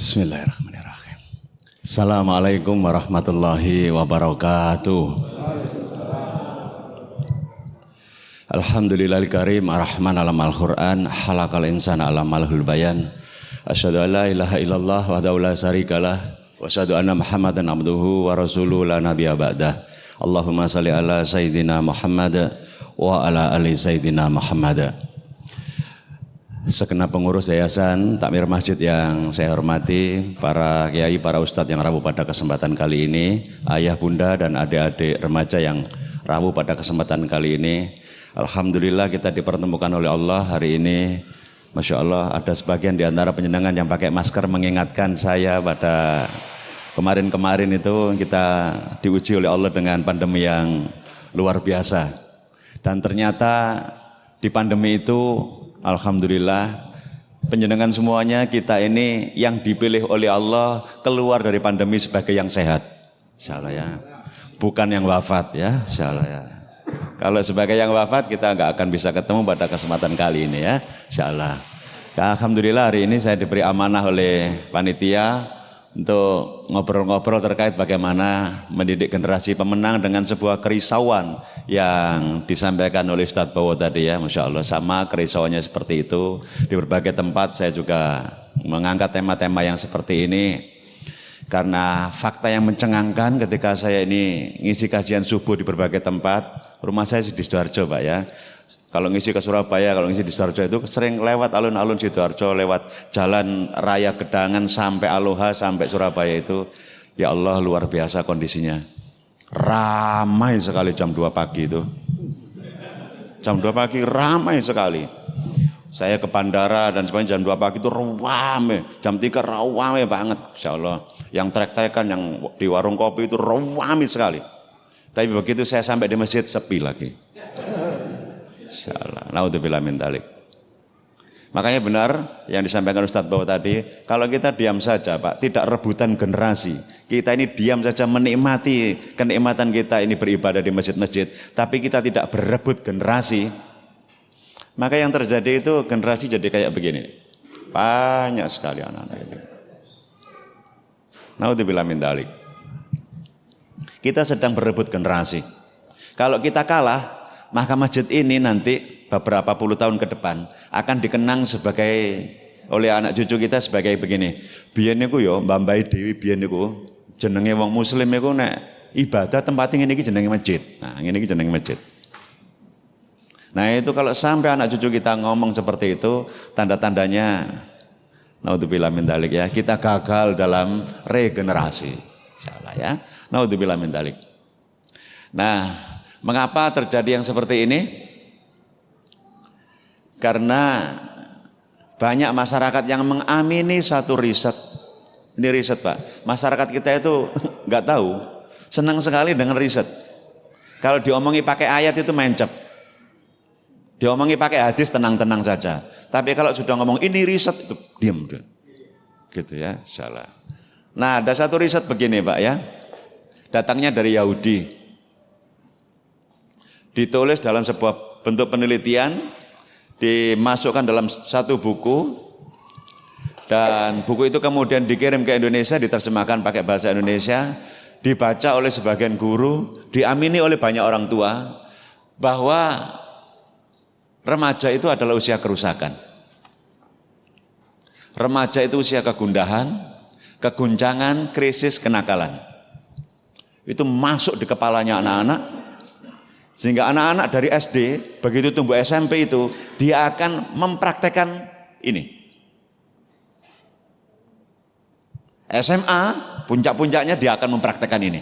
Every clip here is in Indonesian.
Bismillahirrahmanirrahim. Assalamualaikum warahmatullahi wabarakatuh. Alhamdulillahil karim arrahman alam al-Qur'an halakal insana alam al-hul bayan. Asyhadu an la ilaha illallah wahdahu la syarikalah wa asyhadu anna Muhammadan abduhu wa rasuluhu la nabiyya ba'dah. Allahumma shalli ala sayyidina Muhammad wa ala ali sayyidina Muhammad. Segenap pengurus yayasan takmir masjid yang saya hormati, para kiai, para ustadz yang rabu pada kesempatan kali ini, ayah bunda dan adik-adik remaja yang rabu pada kesempatan kali ini. Alhamdulillah kita dipertemukan oleh Allah hari ini. Masya Allah ada sebagian di antara penyenangan yang pakai masker mengingatkan saya pada kemarin-kemarin itu kita diuji oleh Allah dengan pandemi yang luar biasa. Dan ternyata di pandemi itu alhamdulillah penjenengan semuanya kita ini yang dipilih oleh Allah keluar dari pandemi sebagai yang sehat, insyaallah ya, bukan yang wafat ya, insyaallah ya. Kalau sebagai yang wafat kita nggak akan bisa ketemu pada kesempatan kali ini ya, insyaallah. Alhamdulillah hari ini saya diberi amanah oleh panitia untuk ngobrol-ngobrol terkait bagaimana mendidik generasi pemenang dengan sebuah kerisauan yang disampaikan oleh Ustadz Bowo tadi ya, Masya Allah, sama kerisauannya seperti itu. Di berbagai tempat saya juga mengangkat tema-tema yang seperti ini karena fakta yang mencengangkan ketika saya ini ngisi kajian subuh di berbagai tempat. Rumah saya di Sidoarjo Pak ya. Kalau ngisi ke Surabaya, kalau ngisi di Sidoarjo itu sering lewat alun-alun Sidoarjo, lewat jalan raya Gedangan sampai Aloha, sampai Surabaya itu. Ya Allah luar biasa kondisinya. Ramai sekali jam 2 pagi itu. Jam 2 pagi ramai sekali. Saya ke bandara dan sebagainya jam 2 pagi itu ramai. Jam 3 ramai banget, Insya Allah. Yang trek-trekan, yang di warung kopi itu ramai sekali. Tapi begitu saya sampai di masjid sepi lagi. Insyaallah. Naudzubillah min dzalik. Makanya benar yang disampaikan Ustadz Bowo tadi, kalau kita diam saja Pak, tidak rebutan generasi. Kita ini diam saja menikmati kenikmatan kita ini beribadah di masjid-masjid, tapi kita tidak berebut generasi. Maka yang terjadi itu generasi jadi kayak begini. Banyak sekali anak-anak ini. Naudzubillah min dzalik. Kita sedang berebut generasi. Kalau kita kalah, maka masjid ini nanti beberapa puluh tahun ke depan akan dikenang sebagai oleh anak cucu kita sebagai begini. Biyen niku yo Mbah Dewi biyen niku jenenge wong muslim niku nek ibadah tempat ngene iki jenenge masjid. Nah, ngene iki jenenge masjid. Nah, itu kalau sampai anak cucu kita ngomong seperti itu, tanda-tandanya naudzubillah min dzalik ya, kita gagal dalam regenerasi. Insyaallah ya. Naudzubillah min dzalik. Nah, mengapa terjadi yang seperti ini? Karena banyak masyarakat yang mengamini satu riset. Ini riset Pak. Masyarakat kita itu nggak tahu, senang sekali dengan riset. Kalau diomongi pakai ayat itu mencep. Diomongi pakai hadis tenang-tenang saja. Tapi kalau sudah ngomong ini riset itu diam deh. Gitu ya, insyaallah. Nah, ada satu riset begini Pak ya. Datangnya dari Yahudi. Ditulis dalam sebuah bentuk penelitian, dimasukkan dalam satu buku, dan buku itu kemudian dikirim ke Indonesia, diterjemahkan pakai bahasa Indonesia, dibaca oleh sebagian guru, diamini oleh banyak orang tua, bahwa remaja itu adalah usia kerusakan. Remaja itu usia kegundahan, keguncangan, krisis, kenakalan. Itu masuk di kepalanya anak-anak, sehingga anak-anak dari SD, begitu tumbuh SMP itu, dia akan mempraktekkan ini. SMA, puncak-puncaknya dia akan mempraktekkan ini.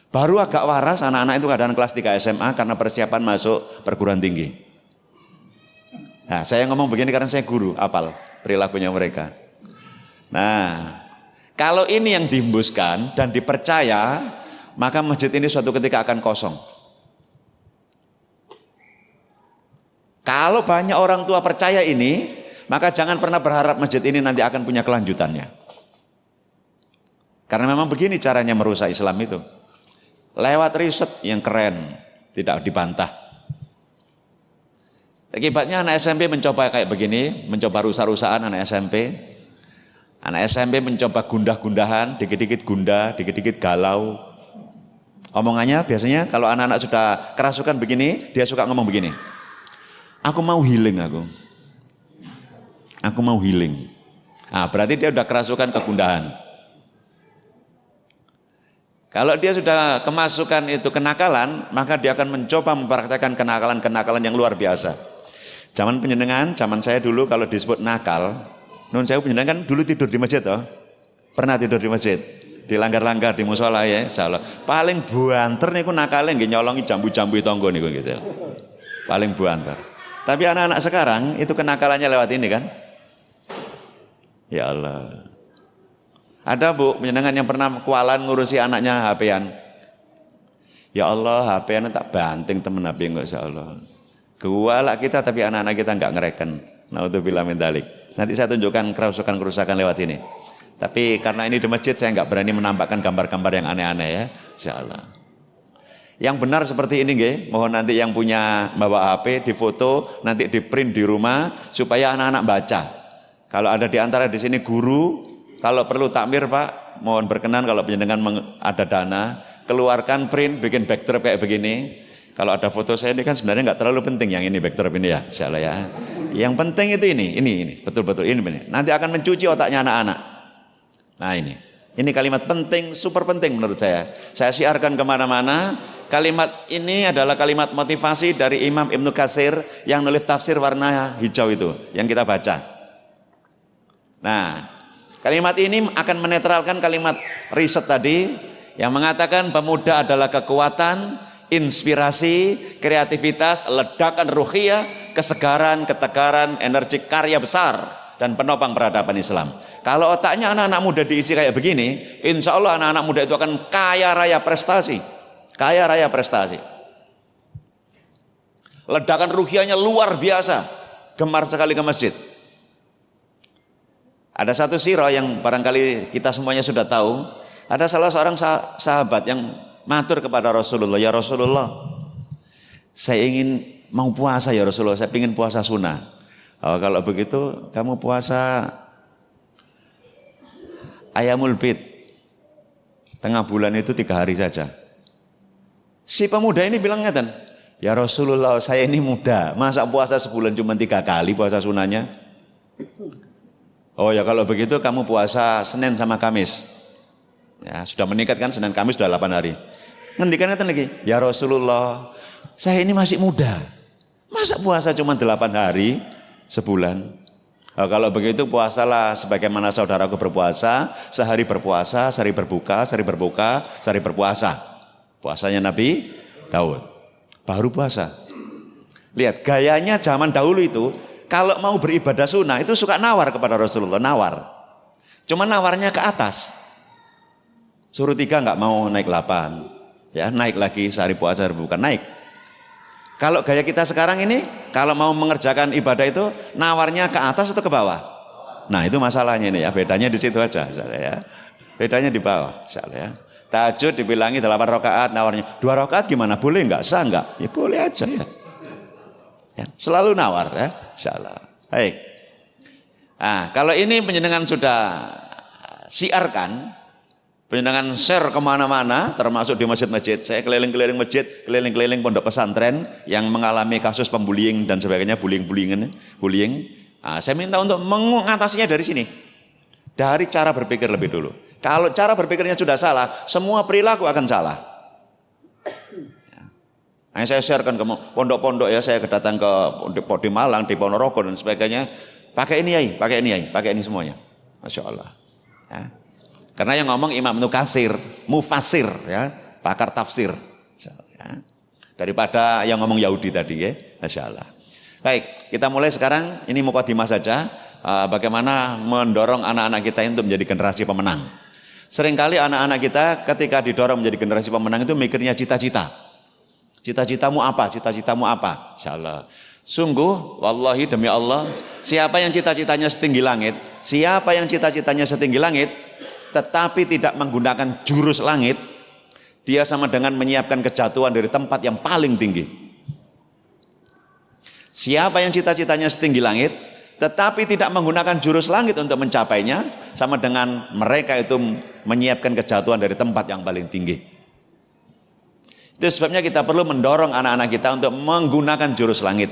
Baru agak waras anak-anak itu kadang kelas 3 SMA karena persiapan masuk perguruan tinggi. Nah, saya ngomong begini karena saya guru, apal perilakunya mereka. Nah, kalau ini yang dihembuskan dan dipercaya, maka masjid ini suatu ketika akan kosong. Kalau banyak orang tua percaya ini, maka jangan pernah berharap masjid ini nanti akan punya kelanjutannya. Karena memang begini caranya merusak Islam itu. Lewat riset yang keren, tidak dibantah. Akibatnya anak SMP mencoba kayak begini, mencoba rusak-rusakan anak SMP. Anak SMP mencoba gundah-gundahan, dikit-dikit gundah, dikit-dikit galau. Omongannya biasanya kalau anak-anak sudah kerasukan begini, dia suka ngomong begini. Aku mau healing aku. Aku mau healing. Nah, berarti dia sudah kerasukan kegundahan. Kalau dia sudah kemasukan itu kenakalan, maka dia akan mencoba mempraktekkan kenakalan-kenakalan yang luar biasa. Zaman penjenengan, zaman saya dulu kalau disebut nakal, nun saya penjenengan kan dulu tidur di masjid toh. Pernah tidur di masjid, dilanggar-langgar di musola ya, insyaallah. Paling buanter niku nakale nggih nyolongi jambu-jambu tonggo niku gitu. Paling buanter. Tapi anak-anak sekarang itu kenakalannya lewat ini kan? Ya Allah. Ada Bu, penjenengan yang pernah kualan ngurusi anaknya HP-an. Ya Allah, HP-an tak banting temen HP enggak insyaallah. Kualak kita tapi anak-anak kita enggak ngereken. Naudzubillah min dzalik. Nanti saya tunjukkan kerusakan-kerusakan lewat sini. Tapi karena ini di masjid saya enggak berani menampakkan gambar-gambar yang aneh-aneh ya, insyaallah. Yang benar seperti ini nggih, mohon nanti yang punya bawa HP difoto, nanti di print di rumah supaya anak-anak baca. Kalau ada di antara di sini guru, kalau perlu takmir Pak, mohon berkenan kalau penjenengan ada dana, keluarkan print, bikin backdrop kayak begini. Kalau ada foto saya ini kan sebenarnya nggak terlalu penting yang ini backdrop ini ya, insyaallah ya. Yang penting itu ini, betul-betul ini. Nanti akan mencuci otaknya anak-anak. Nah ini kalimat penting, super penting menurut saya. Saya siarkan kemana-mana. Kalimat ini adalah kalimat motivasi dari Imam Ibnu Katsir yang nulis tafsir warna hijau itu, yang kita baca. Nah, kalimat ini akan menetralkan kalimat riset tadi yang mengatakan pemuda adalah kekuatan, inspirasi, kreativitas, ledakan ruhiyah, kesegaran, ketegaran, energi karya besar dan penopang peradaban Islam. Kalau otaknya anak-anak muda diisi kayak begini, insya Allah anak-anak muda itu akan kaya raya prestasi. Kaya raya prestasi. Ledakan ruhiyahnya luar biasa, gemar sekali ke masjid. Ada satu sirah yang barangkali kita semuanya sudah tahu. Ada salah seorang sahabat yang matur kepada Rasulullah, ya Rasulullah, saya ingin mau puasa ya Rasulullah, saya ingin puasa sunnah. Oh, kalau begitu kamu puasa Ayamul Bid, tengah bulan itu 3 hari saja. Si pemuda ini bilang ngeten, ya Rasulullah saya ini muda, masa puasa sebulan cuma 3 kali puasa sunnahnya? Oh ya kalau begitu kamu puasa Senin sama Kamis. Ya sudah meningkat kan, Senin Kamis sudah 8 hari. Ngendikan ngeten lagi, ya Rasulullah saya ini masih muda, masa puasa cuma 8 hari sebulan? Oh, kalau begitu puasalah sebagaimana saudaraku berpuasa, sehari berpuasa, sehari berbuka, sehari berbuka, sehari berpuasa. Puasanya Nabi Daud, baru puasa. Lihat gayanya zaman dahulu itu, kalau mau beribadah sunnah itu suka nawar kepada Rasulullah, nawar. Cuma nawarnya ke atas. Suruh 3 nggak mau naik 8, ya naik lagi sehari puasa, sehari berbuka, naik. Kalau gaya kita sekarang ini, kalau mau mengerjakan ibadah itu nawarnya ke atas atau ke bawah? Nah itu masalahnya ini ya, bedanya di situ aja, ya. Bedanya di bawah, ya. Tahajud dibilangi 8 rakaat, nawarnya 2 rakaat gimana? Boleh nggak? Sah nggak? Ya boleh aja ya. Ya selalu nawar ya, insyaallah. Baik. Nah kalau ini penjenengan sudah siarkan, penjenengan share kemana-mana, termasuk di masjid-masjid. Saya keliling-keliling masjid, keliling-keliling pondok pesantren yang mengalami kasus pembullying dan sebagainya, bullying. Nah, saya minta untuk mengatasinya dari sini, dari cara berpikir lebih dulu. Kalau cara berpikirnya sudah salah, semua perilaku akan salah. Nah, saya sharekan ke pondok-pondok ya, saya datang ke di Malang, di Ponorogo dan sebagainya. Pakai ini Yai, pakai ini Yai, pakai ini semuanya. Masya Allah. Ya. Karena yang ngomong Imam Ibnu Katsir, mufasir ya, pakar tafsir. Ya. Daripada yang ngomong Yahudi tadi ya, Masya Allah. Baik, kita mulai sekarang, ini mukadimah saja, bagaimana mendorong anak-anak kita untuk menjadi generasi pemenang. Seringkali anak-anak kita ketika didorong menjadi generasi pemenang itu mikirnya cita-cita. Cita-citamu apa? Cita-citamu apa? Insyaallah. Sungguh, wallahi demi Allah, siapa yang cita-citanya setinggi langit, siapa yang cita-citanya setinggi langit, tetapi tidak menggunakan jurus langit, dia sama dengan menyiapkan kejatuhan dari tempat yang paling tinggi. Siapa yang cita-citanya setinggi langit, tetapi tidak menggunakan jurus langit untuk mencapainya, sama dengan mereka itu menyiapkan kejatuhan dari tempat yang paling tinggi. Itu sebabnya kita perlu mendorong anak-anak kita untuk menggunakan jurus langit.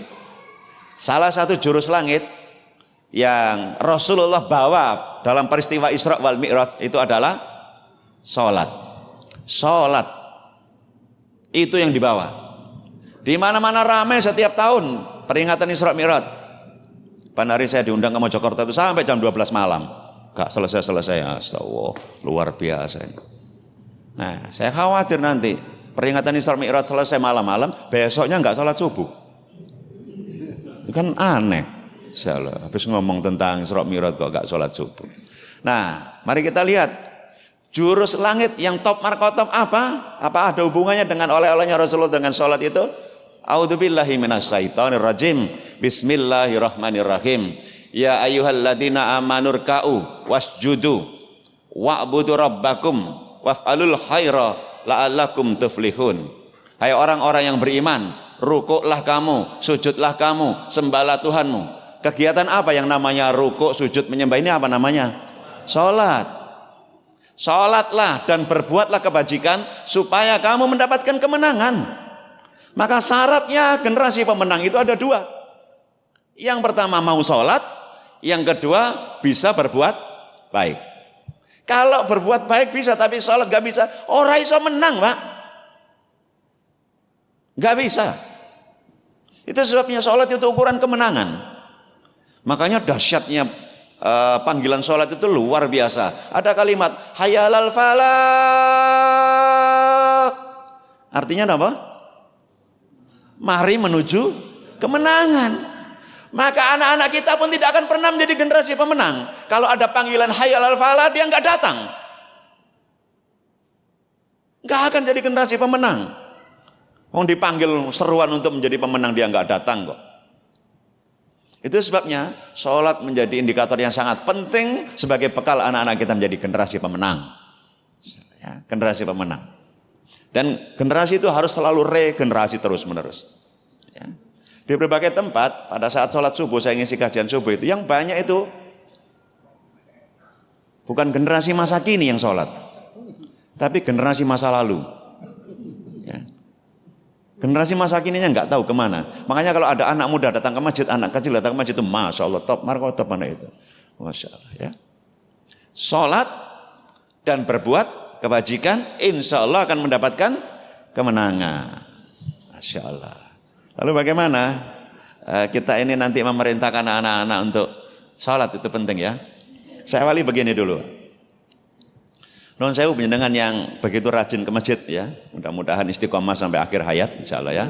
Salah satu jurus langit yang Rasulullah bawa dalam peristiwa Isra wal Mi'raj itu adalah sholat. Sholat itu yang dibawa. Di mana-mana ramai setiap tahun peringatan Isra Mi'raj. Pada hari saya diundang ke Mojokerto itu sampai jam 12 malam. Gak selesai-selesai. Astagfirullah, luar biasa ini. Nah, saya khawatir nanti peringatan Isra Mi'raj selesai malam-malam, besoknya nggak sholat subuh. Ini kan aneh. Insyaallah, habis ngomong tentang Isra Mi'raj kok nggak sholat subuh. Nah, mari kita lihat jurus langit yang top markotop apa? Apa ada hubungannya dengan oleh-olehnya Rasulullah dengan sholat itu? A'udzubillahi minasyaitonir rajim. Bismillahirrahmanirrahim. Ya ayyuhalladzina amanu rka'u wasjudu wa'budu rabbakum waf'alul khaira la'allakum tuflihun. Hai orang-orang yang beriman, rukuklah kamu, sujudlah kamu, sembahlah Tuhanmu. Kegiatan apa yang namanya rukuk, sujud, menyembah ini apa namanya? Salat. Salatlah dan berbuatlah kebajikan supaya kamu mendapatkan kemenangan. Maka syaratnya generasi pemenang itu ada dua. Yang pertama mau sholat, yang kedua bisa berbuat baik. Kalau berbuat baik bisa, tapi sholat gak bisa, orang iso menang, Pak. Gak bisa. Itu sebabnya sholat itu ukuran kemenangan. Makanya dahsyatnya panggilan sholat itu luar biasa. Ada kalimat hayyalal falah. Artinya apa? Mari menuju kemenangan. Maka anak-anak kita pun tidak akan pernah menjadi generasi pemenang kalau ada panggilan hayal al falah dia nggak datang, nggak akan jadi generasi pemenang. Mau dipanggil seruan untuk menjadi pemenang dia nggak datang kok. Itu sebabnya sholat menjadi indikator yang sangat penting sebagai bekal anak-anak kita menjadi generasi pemenang, ya, generasi pemenang. Dan generasi itu harus selalu regenerasi terus menerus. Ya. Di berbagai tempat pada saat sholat subuh saya ngisi kajian subuh itu yang banyak itu bukan generasi masa kini yang sholat, tapi generasi masa lalu. Ya. Generasi masa kininya nggak tahu kemana. Makanya kalau ada anak muda datang ke masjid, anak kecil datang ke masjid itu masya Allah top markotop mana itu, masya Allah ya. Sholat dan berbuat kebajikan, insya Allah akan mendapatkan kemenangan. Masya Allah. Lalu bagaimana kita ini nanti memerintahkan anak-anak untuk sholat itu penting ya. Saya awali begini dulu. Nun sewu dengan yang begitu rajin ke masjid ya. Mudah-mudahan istiqomah sampai akhir hayat, insya Allah ya.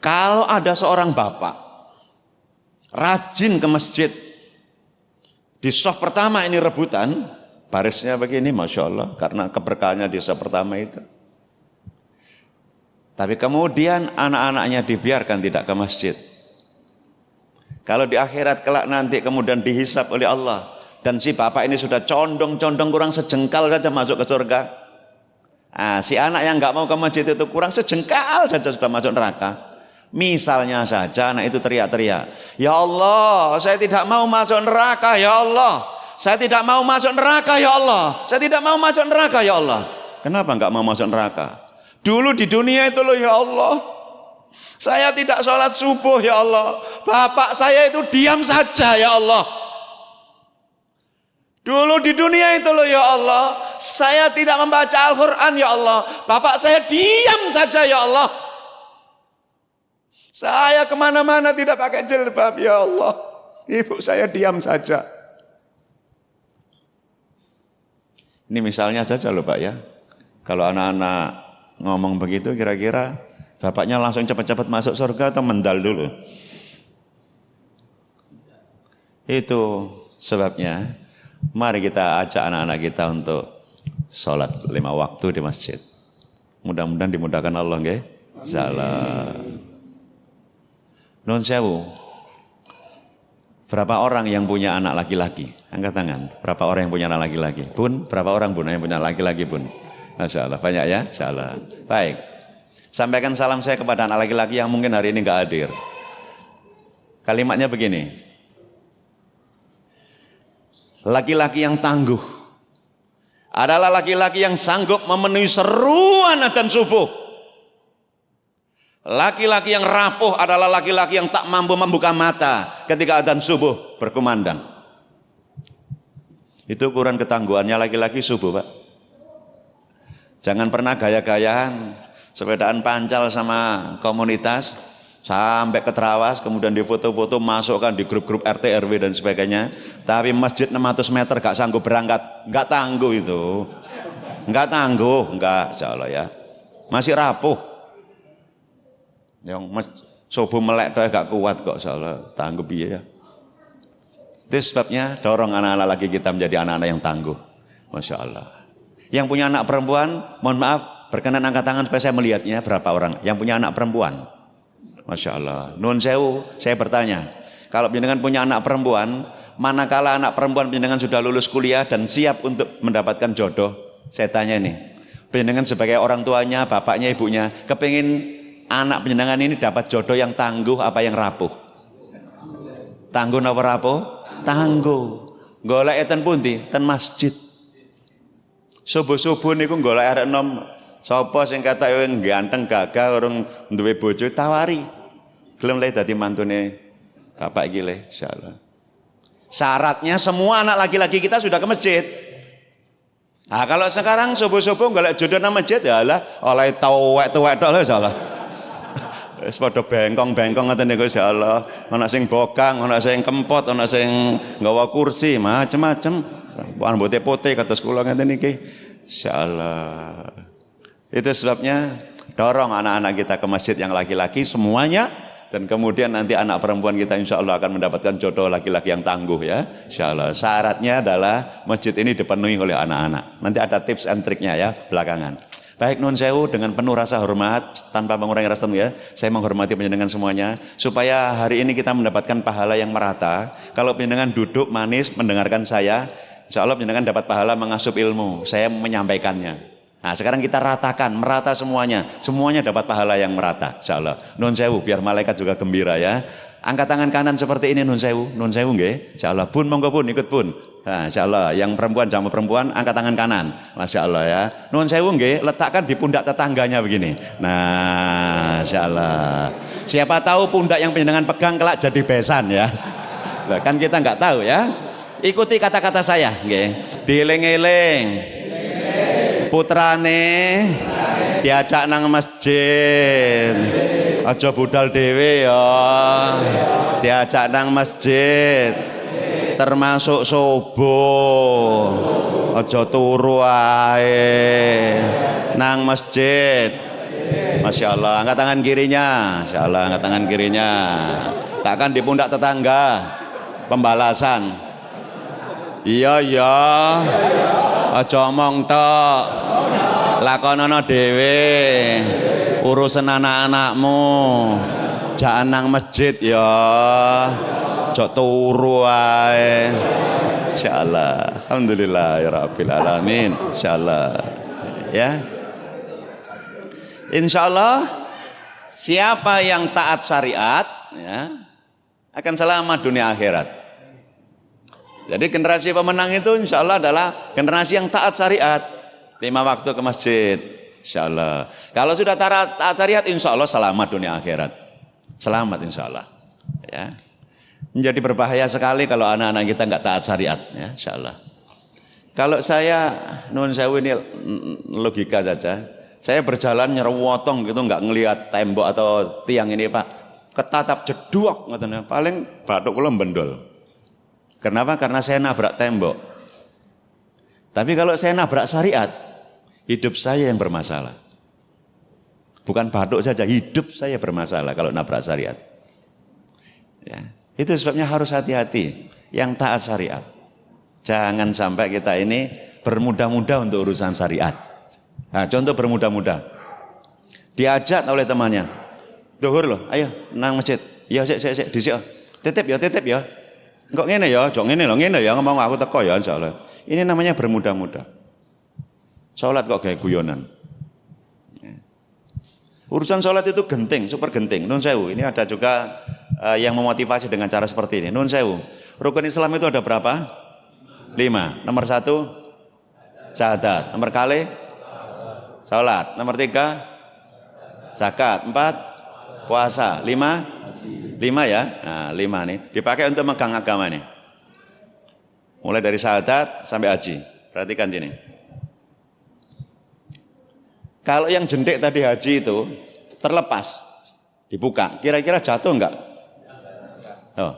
Kalau ada seorang bapak rajin ke masjid, di soft pertama ini rebutan, barisnya begini, masya Allah, karena keberkahannya di soft pertama itu. Tapi kemudian anak-anaknya dibiarkan tidak ke masjid. Kalau di akhirat kelak nanti kemudian dihisap oleh Allah, dan si bapak ini sudah condong-condong kurang sejengkal saja masuk ke surga. Nah, si anak yang nggak mau ke masjid itu kurang sejengkal saja sudah masuk neraka. Misalnya saja anak itu teriak-teriak, ya Allah, saya tidak mau masuk neraka, ya Allah. Saya tidak mau masuk neraka, ya Allah. Saya tidak mau masuk neraka, ya Allah. Kenapa nggak mau masuk neraka? Dulu di dunia itu loh, ya Allah. Saya tidak sholat subuh, ya Allah. Bapak saya itu diam saja, ya Allah. Dulu di dunia itu loh, ya Allah. Saya tidak membaca Al-Quran, ya Allah. Bapak saya diam saja, ya Allah. Saya kemana-mana tidak pakai jilbab, ya Allah. Ibu saya diam saja. Ini misalnya saja loh Pak ya. Kalau anak-anak ngomong begitu kira-kira bapaknya langsung cepat-cepat masuk surga atau mendal dulu? Itu sebabnya mari kita ajak anak-anak kita untuk sholat 5 waktu di masjid. Mudah-mudahan dimudahkan Allah nggih. Insyaallah. Nun sewu. Berapa orang yang punya anak laki-laki? Angkat tangan. Berapa orang yang punya anak laki-laki? Bun, berapa orang bun yang punya laki-laki bun? Masya Allah, banyak ya? Insya Allah. Baik. Sampaikan salam saya kepada anak laki-laki yang mungkin hari ini nggak hadir. Kalimatnya begini. Laki-laki yang tangguh adalah laki-laki yang sanggup memenuhi seruan adzan subuh. Laki-laki yang rapuh adalah laki-laki yang tak mampu membuka mata ketika adzan subuh berkumandang. Itu ukuran ketangguhannya laki-laki subuh, Pak. Jangan pernah gaya-gayaan, sepedaan pancal sama komunitas, sampai ke Trawas, kemudian difoto-foto, masukkan di grup-grup RT, RW dan sebagainya. Tapi masjid 600 meter gak sanggup berangkat, gak tangguh itu. Gak tangguh, enggak, insya Allah ya. Masih rapuh. Yang subuh melek doa gak kuat kok, insya Allah, tangguh biaya ya. Itu sebabnya dorong anak-anak lagi kita menjadi anak-anak yang tangguh. Masya Allah. Yang punya anak perempuan, mohon maaf, berkenan angkat tangan supaya saya melihatnya berapa orang. Yang punya anak perempuan. Masya Allah. Nun sewu, saya bertanya. Kalau jenengan punya anak perempuan, manakala anak perempuan jenengan sudah lulus kuliah dan siap untuk mendapatkan jodoh, saya tanya nih. Jenengan sebagai orang tuanya, bapaknya, ibunya, kepingin anak jenengan ini dapat jodoh yang tangguh apa yang rapuh? Tangguh apa rapuh? Tangguh. Golek eten pundi? Ten masjid. Subuh-subuh niku golek arek enom sapa sing kata ganteng gagah urung duwe bojo tawari. Gelem le dadi mantune bapak iki le insyaallah. Syaratnya semua anak laki-laki kita sudah ke masjid. Nah, kalau sekarang subuh-subuh golek jodoh nang masjid ya lah oleh tuwek-tuwek tok lho insyaallah. Wis padha bengkong-bengkong ngoten niku insyaallah. Ana sing bokang, ana sing kempot, ana sing nggawa kursi, macem-macem. Rambutnya putih kados kula ngeten niki. Insyaallah. Itu sebabnya dorong anak-anak kita ke masjid yang laki-laki semuanya, dan kemudian nanti anak perempuan kita insyaallah akan mendapatkan jodoh laki-laki yang tangguh ya. Insyaallah. Syaratnya adalah masjid ini dipenuhi oleh anak-anak. Nanti ada tips and triknya ya belakangan. Baik nun sewu, dengan penuh rasa hormat tanpa mengurangi rasa ya, saya menghormati panjenengan semuanya supaya hari ini kita mendapatkan pahala yang merata. Kalau panjenengan duduk manis mendengarkan saya, insyaallah panjenengan dapat pahala mengasup ilmu, saya menyampaikannya. Nah sekarang kita ratakan, merata semuanya dapat pahala yang merata insyaallah. Nun sewu, biar malaikat juga gembira ya. Angkat tangan kanan seperti ini nun sewu nggih. Insyaallah bun monggo bun ikut bun. Nah, insyaallah yang perempuan sama perempuan angkat tangan kanan. Masya Allah ya. Nun sewu nggih, letakkan di pundak tetangganya begini. Nah, insyaallah. Siapa tahu pundak yang panjenengan pegang kelak jadi besan ya. Lah kan kita nggak tahu ya. Ikuti kata-kata saya nggih. Dieling-eling. Putrane diajak nang masjid. Aja budal dhewe ya. Diajak nang masjid. Termasuk subuh. Aja turu ae nang masjid. Masya Allah, angkat tangan kirinya. Masya Allah, angkat tangan kirinya. Takkan di pundak tetangga. Pembalasan. Iya iya. Aja omong tok. Lakonono dhewe. Urusan anak-anakmu. Jangan nang masjid ya. Jok turu ae. Insyaallah. Alhamdulillah ya rabbil alamin. Insyaallah. Ya. Insyaallah siapa yang taat syariat ya akan selamat dunia akhirat. Jadi generasi pemenang itu insyaallah adalah generasi yang taat syariat. 5 waktu ke masjid. Insyaallah. Kalau sudah taat syariat insyaallah selamat dunia akhirat. Selamat insyaallah. Ya. Menjadi berbahaya sekali kalau anak-anak kita nggak taat syariat ya insyaallah. Kalau saya nun sewu ini logika saja. Saya berjalan nyerwotong gitu nggak ngelihat tembok atau tiang ini Pak. Ketatap jeduak ngoten paling bathuk kula mbendol. Kenapa? Karena saya nabrak tembok. Tapi kalau saya nabrak syariat, hidup saya yang bermasalah. Bukan bathuk saja, hidup saya bermasalah kalau nabrak syariat. Ya. Itu sebabnya harus hati-hati yang taat syariat. Jangan sampai kita ini bermudah-mudah untuk urusan syariat. Nah, contoh bermudah-mudah. Diajak oleh temannya. Duhur loh, ayo nang masjid. Ya sik dhisik. Titip ya. Kok ngene ya, jok ngene ya ngomong aku teko ya insyaallah. Ini namanya bermudah-mudah. Salat kok kayak guyonan. Urusan sholat itu genting, super genting. Nun sewu, ini ada juga yang memotivasi dengan cara seperti ini. Nun sewu, rukun Islam itu ada berapa? 5. Nomor 1, syahadat. Nomor kali, sholat. Nomor 3, zakat. 4, puasa. 5 ya. Nah, 5 nih. Dipakai untuk megang agama nih. Mulai dari syahadat sampai haji. Perhatikan sini. Kalau yang jendek tadi haji itu terlepas, dibuka, kira-kira jatuh enggak? Oh,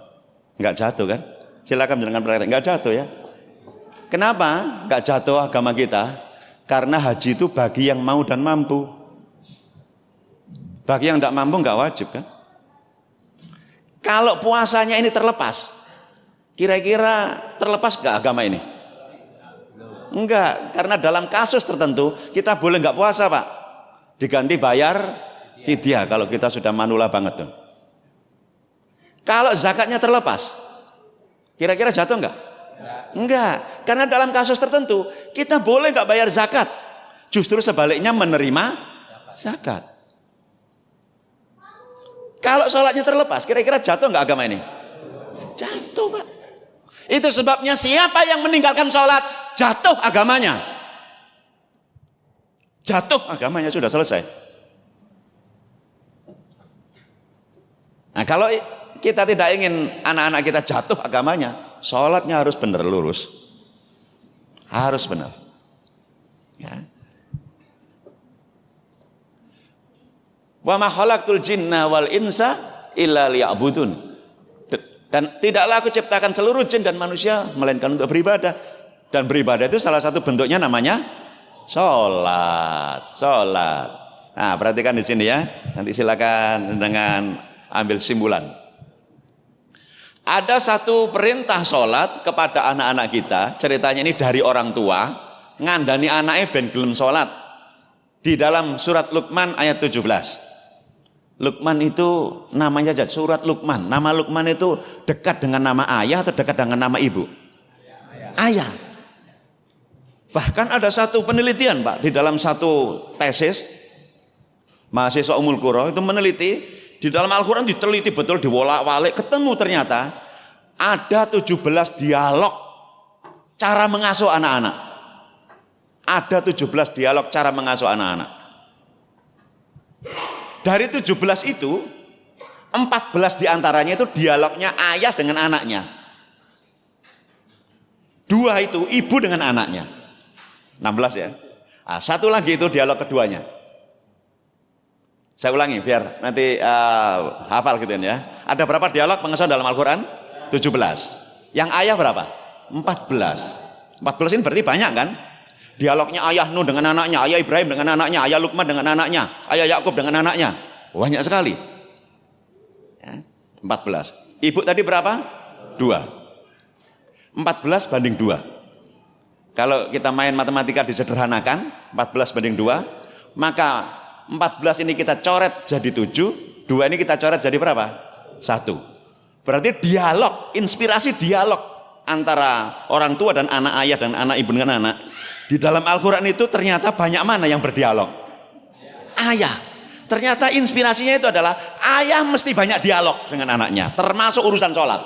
enggak jatuh kan? Silakan dengan perhatian, enggak jatuh ya. Kenapa enggak jatuh agama kita? Karena haji itu bagi yang mau dan mampu. Bagi yang enggak mampu enggak wajib kan? Kalau puasanya ini terlepas, kira-kira terlepas enggak agama ini? Enggak, karena dalam kasus tertentu kita boleh enggak puasa Pak, diganti bayar fidyah kalau kita sudah manula banget tuh. Kalau zakatnya terlepas, kira-kira jatuh enggak? Enggak, karena dalam kasus tertentu kita boleh enggak bayar zakat, justru sebaliknya menerima zakat. Kalau sholatnya terlepas, kira-kira jatuh enggak agama ini? Jatuh Pak. Itu sebabnya siapa yang meninggalkan sholat, jatuh agamanya. Jatuh agamanya, sudah selesai. Nah kalau kita tidak ingin anak-anak kita jatuh agamanya, sholatnya harus benar, lurus. Harus benar. Ya. Wa ma khalaqtul jinna wal insa illa liya'budun. Dan tidaklah aku ciptakan seluruh jin dan manusia melainkan untuk beribadah. Dan beribadah itu salah satu bentuknya namanya sholat. Sholat. Nah, perhatikan di sini ya. Nanti silakan dengan ambil simpulan. Ada satu perintah sholat kepada anak-anak kita. Ceritanya ini dari orang tua. Ngandani anaknya ben gelem sholat. Di dalam surat Luqman ayat 17. Luqman itu namanya saja surat Luqman. Nama Luqman itu dekat dengan nama ayah atau dekat dengan nama ibu? Ayah. Bahkan ada satu penelitian Pak, di dalam satu tesis mahasiswa Ummul Qura itu meneliti di dalam Al-Quran, diteliti betul, diwolak-walik, ketemu ternyata ada 17 dialog cara mengasuh anak-anak. Ada 17 dialog cara mengasuh anak-anak. Dari 17 itu 14 diantaranya itu dialognya ayah dengan anaknya. 2 itu ibu dengan anaknya. 16 ya. Nah, satu lagi itu dialog keduanya. Saya ulangi biar nanti hafal gitu ya. Ada berapa dialog pengasuhan dalam Al-Quran? 17. Yang ayah berapa? 14. 14 ini berarti banyak kan? Dialognya ayah Nuh dengan anaknya, ayah Ibrahim dengan anaknya, ayah Luqman dengan anaknya, ayah Yakub dengan anaknya. Banyak sekali. Ya, 14. Ibu tadi berapa? 2. 14 banding 2. Kalau kita main matematika disederhanakan, 14 banding 2, maka 14 ini kita coret jadi 7, 2 ini kita coret jadi berapa? 1. Berarti dialog, inspirasi dialog antara orang tua dan anak, ayah dan anak, ibu dengan anak. Di dalam Al-Quran itu ternyata banyak mana yang berdialog? Ayah. Ternyata inspirasinya itu adalah ayah mesti banyak dialog dengan anaknya, termasuk urusan sholat.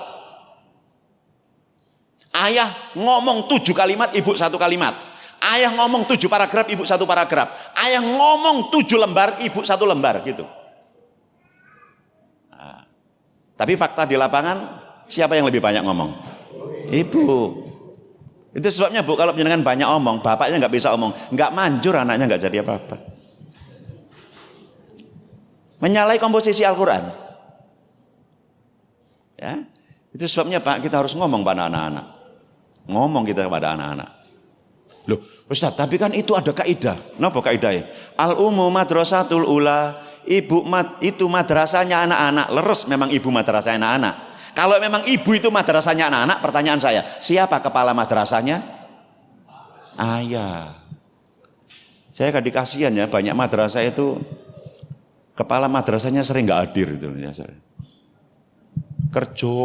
Ayah ngomong 7 kalimat, ibu 1 kalimat. Ayah ngomong 7 paragraf, ibu 1 paragraf. Ayah ngomong 7 lembar, ibu 1 lembar gitu. Nah, tapi fakta di lapangan, siapa yang lebih banyak ngomong? Ibu. Itu sebabnya Bu, kalau jenengan banyak omong, bapaknya nggak bisa omong, nggak manjur, anaknya nggak jadi apa-apa. Menyalahi komposisi Al-Quran. Ya, itu sebabnya Pak, kita harus ngomong pada anak-anak. Ngomong kita kepada anak-anak. Loh, Ustaz, tapi kan itu ada kaidah. Napa kaidahnya? Al-ummu madrasatul ula. Itu madrasahnya anak-anak. Leres memang ibu madrasahnya anak-anak. Kalau memang ibu itu madrasahnya anak-anak, pertanyaan saya, siapa kepala madrasahnya? Ayah. Saya kadang kasihan ya, banyak madrasah itu kepala madrasahnya sering nggak hadir itu ya saya. Kerja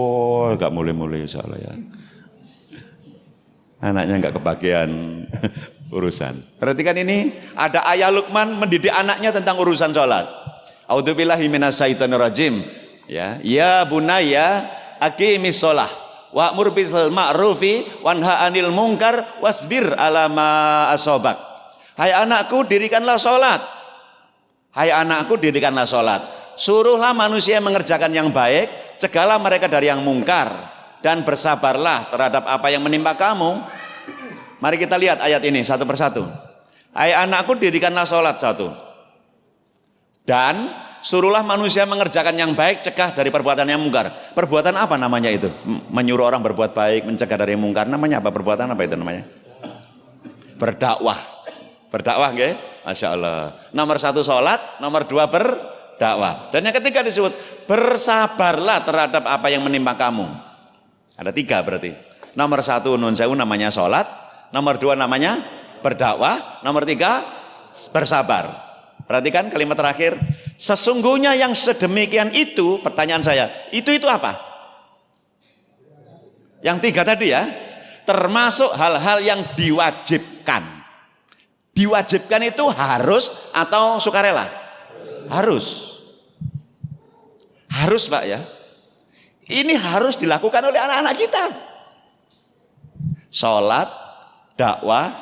nggak mulai-mulai salah ya. Anaknya nggak kebagian urusan. Perhatikan ini, ada ayah Luqman mendidik anaknya tentang urusan sholat. A'udzubillahi minasyaitonir rajim. Ya bunayya aqimis shalah wa'mur bil ma'rufi wanha 'anil munkar wasbir 'ala ma asabak. Hai anakku, dirikanlah salat. Hai anakku, dirikanlah salat. Suruhlah manusia mengerjakan yang baik, cegahlah mereka dari yang mungkar, dan bersabarlah terhadap apa yang menimpa kamu. Mari kita lihat ayat ini satu persatu. Hai anakku, dirikanlah salat, satu. Dan suruhlah manusia mengerjakan yang baik, cegah dari perbuatan yang mungkar. Perbuatan apa namanya itu? Menyuruh orang berbuat baik, mencegah dari yang mungkar. Namanya apa? Perbuatan apa itu namanya? Berdakwah. Berdakwah, nggih? Masya Allah. Nomor satu salat, nomor dua berdakwah. Dan yang ketiga disebut bersabarlah terhadap apa yang menimpa kamu. Ada tiga berarti. Nomor satu nun sewu namanya salat, nomor dua namanya berdakwah, nomor tiga bersabar. Perhatikan kalimat terakhir. Sesungguhnya yang sedemikian itu, pertanyaan saya, itu apa? Yang tiga tadi ya, termasuk hal-hal yang diwajibkan. Diwajibkan itu harus atau sukarela? Harus. Harus Pak ya. Ini harus dilakukan oleh anak-anak kita. Sholat, dakwah,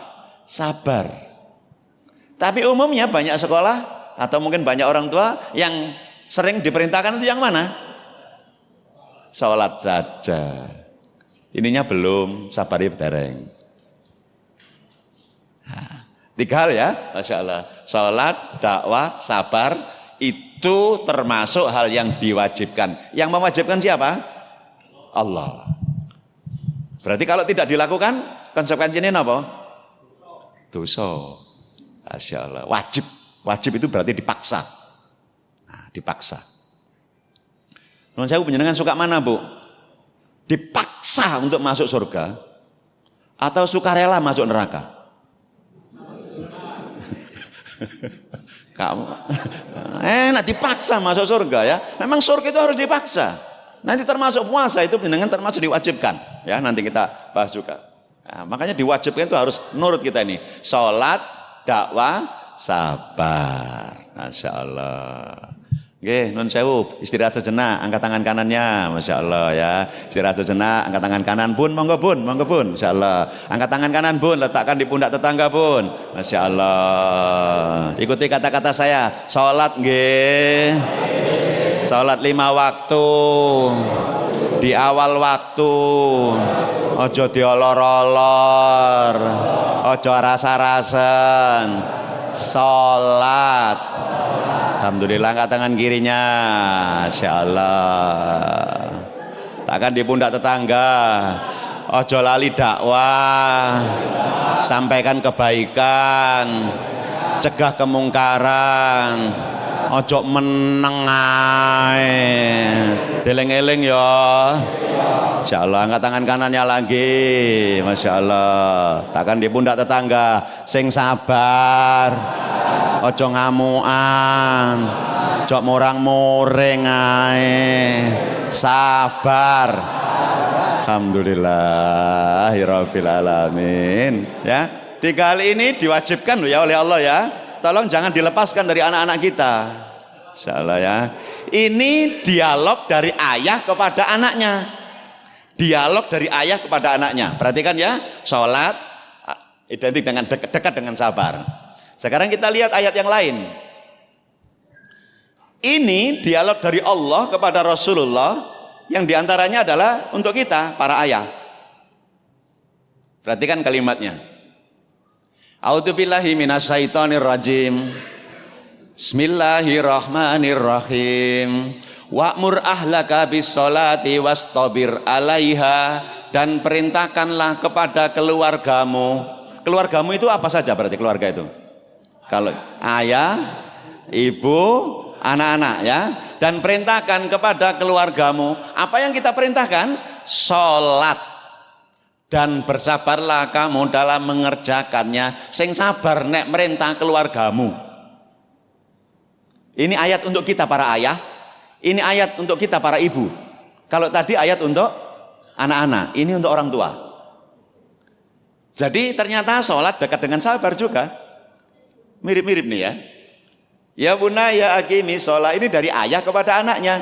sabar. Tapi umumnya banyak sekolah atau mungkin banyak orang tua yang sering diperintahkan itu yang mana? Sholat saja. Ininya belum, sabari dereng. Tiga hal ya, Masya Allah. Sholat, dakwah, sabar, itu termasuk hal yang diwajibkan. Yang mewajibkan siapa? Allah. Berarti kalau tidak dilakukan, konsekuensinya apa? Dosa. Masya Allah. Wajib. Wajib itu berarti dipaksa. Nah, dipaksa. Nun saya penjenengan suka mana Bu? Dipaksa untuk masuk surga atau sukarela masuk neraka? Kamu enak dipaksa masuk surga ya. Memang surga itu harus dipaksa. Nanti termasuk puasa itu dengan termasuk diwajibkan ya. Nanti kita bahas juga. Nah, makanya diwajibkan itu harus nurut kita ini. Sholat, dakwah, sabar. Masya Allah. Oke, nun sewu, istirahat sejenak, angkat tangan kanannya, Masya Allah ya. Istirahat sejenak, angkat tangan kanan bun, monggo bun, Masya Allah. Angkat tangan kanan bun, letakkan di pundak tetangga bun, Masya Allah. Ikuti kata-kata saya, sholat nggih. Sholat 5 waktu, di awal waktu, ojo diolor-olor, ojo rasa-rasen, sholat. Alhamdulillah, angkat tangan kirinya, Masya Allah. Takkan di pundak tetangga. Ojo lali dakwah, sampaikan kebaikan, cegah kemungkaran. Ojo meneng ae. Deleng-eleng ya. Masya Allah, angkat tangan kanannya lagi, Masya Allah. Takkan di pundak tetangga, sing sabar. Ojo ngamuan, ojo murang-muring ae, sabar. Alhamdulillahirabbil alamin. Ya, 3 hal ini diwajibkan loh ya oleh Allah ya. Tolong jangan dilepaskan dari anak-anak kita. Insyaallah ya. Ini dialog dari ayah kepada anaknya. Dialog dari ayah kepada anaknya. Perhatikan ya, sholat identik dengan dekat dengan sabar. Sekarang kita lihat ayat yang lain. Ini dialog dari Allah kepada Rasulullah yang diantaranya adalah untuk kita, para ayah. Perhatikan kalimatnya. A'udzubillahi minasyaitonir rajim. Bismillahirrahmanirrahim. Wa'mur ahlaka bis-sholati wastabir 'alaiha, dan perintahkanlah kepada keluargamu. Keluargamu itu apa saja berarti keluarga itu? Kalau ayah, ibu, anak-anak ya. Dan perintahkan kepada keluargamu. Apa yang kita perintahkan? Sholat. Dan bersabarlah kamu dalam mengerjakannya. Sing sabar nek merintah keluargamu. Ini ayat untuk kita para ayah. Ini ayat untuk kita para ibu. Kalau tadi ayat untuk anak-anak, ini untuk orang tua. Jadi ternyata sholat dekat dengan sabar juga. Mirip-mirip nih ya. Ya bunaya aqimi sholat, ini dari ayah kepada anaknya.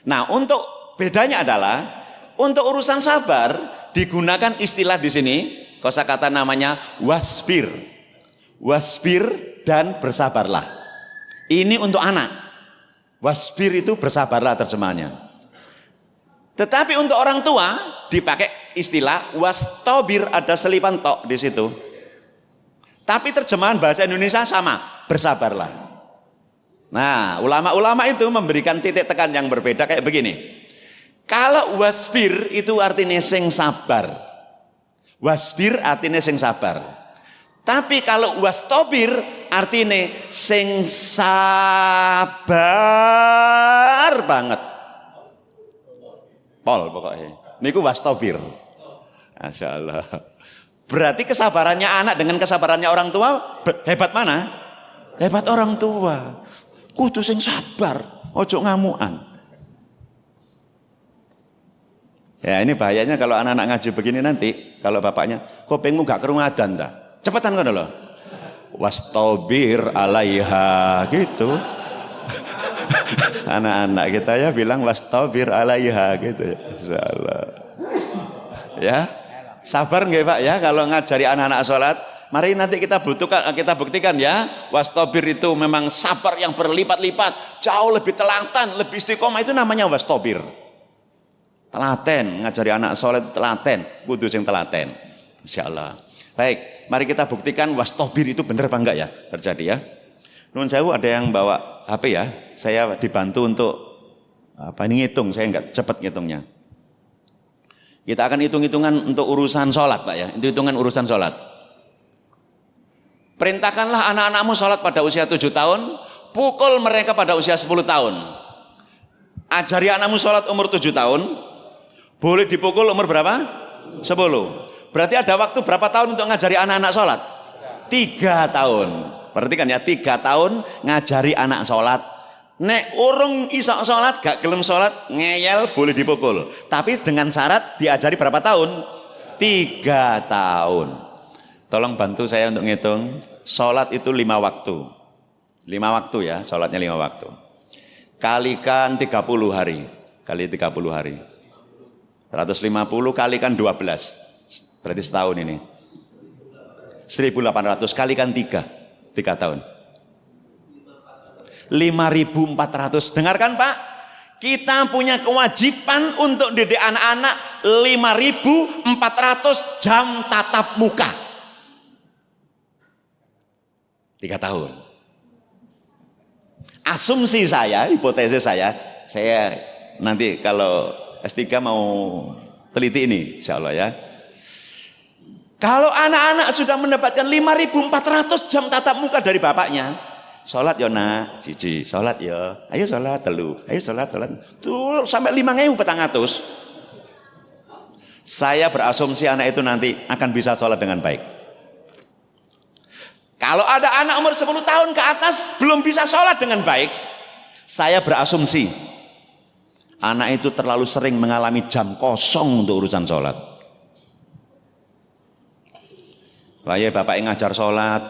Nah, untuk bedanya adalah untuk urusan sabar digunakan istilah di sini kosakata namanya wasbir. Wasbir dan bersabarlah. Ini untuk anak. Wasbir itu bersabarlah terjemahannya. Tetapi untuk orang tua dipakai istilah wastobir, ada selipan tok di situ. Tapi terjemahan bahasa Indonesia sama, bersabarlah. Nah, ulama-ulama itu memberikan titik tekan yang berbeda kayak begini. Kalau wasbir itu artinya sing sabar. Wasbir artinya sing sabar. Tapi kalau wastobir artinya sing sabar banget. Pol pokoknya. Niku wastobir. Masya Allah. Berarti kesabarannya anak dengan kesabarannya orang tua hebat mana? Hebat orang tua. Kudu sing sabar, ojo ngamuan. Ya ini bahayanya kalau anak-anak ngaji begini nanti, kalau bapaknya, kopengmu gak kerungu adan dah. Cepetan kan loh. Wastobir alaiha gitu. Anak-anak kita ya bilang wastobir alaiha gitu. Insyaallah. Ya. Sabar nggih Pak ya kalau ngajari anak-anak sholat. Mari nanti kita buktikan ya. Wastobir itu memang sabar yang berlipat-lipat, jauh lebih telaten, lebih istiqomah, itu namanya wastobir. Telaten, ngajari anak sholat itu telaten, kudu sing telaten. Insyaallah. Baik, mari kita buktikan wastobir itu benar apa enggak ya terjadi ya. Nun jauh ada yang bawa HP ya. Saya dibantu untuk ngitung, saya enggak cepat ngitungnya. Kita akan hitung-hitungan untuk urusan sholat Pak ya. Itu hitungan urusan sholat. Perintahkanlah anak-anakmu sholat pada usia 7 tahun. Pukul mereka pada usia 10 tahun. Ajari anakmu sholat umur 7 tahun. Boleh dipukul umur berapa? 10. Berarti ada waktu berapa tahun untuk ngajari anak-anak sholat? 3 tahun. Perhatikan ya, 3 tahun ngajari anak sholat. Nek urung iso sholat, gak gelem sholat, ngeyel boleh dipukul. Tapi dengan syarat diajari berapa tahun? 3 tahun. Tolong bantu saya untuk ngitung. Sholat itu 5 waktu. 5 waktu ya, sholatnya 5 waktu. Kalikan 30 hari. Kali 30 hari. 150 kalikan 12. Berarti setahun ini. 1800 kalikan 3 tahun. 5.400. Dengarkan Pak, kita punya kewajiban untuk didik anak-anak 5.400 jam tatap muka. 3 tahun. Asumsi saya, hipotesis saya nanti kalau S3 mau teliti ini, insya Allah ya. Kalau anak-anak sudah mendapatkan 5.400 jam tatap muka dari bapaknya, sholat ya nak, cici, sholat ya, ayo sholat telu, ayo sholat, tuh sampai 5.400. Saya berasumsi anak itu nanti akan bisa sholat dengan baik. Kalau ada anak umur 10 tahun ke atas belum bisa sholat dengan baik, saya berasumsi anak itu terlalu sering mengalami jam kosong untuk urusan sholat. Wah bapak yang ngajar sholat,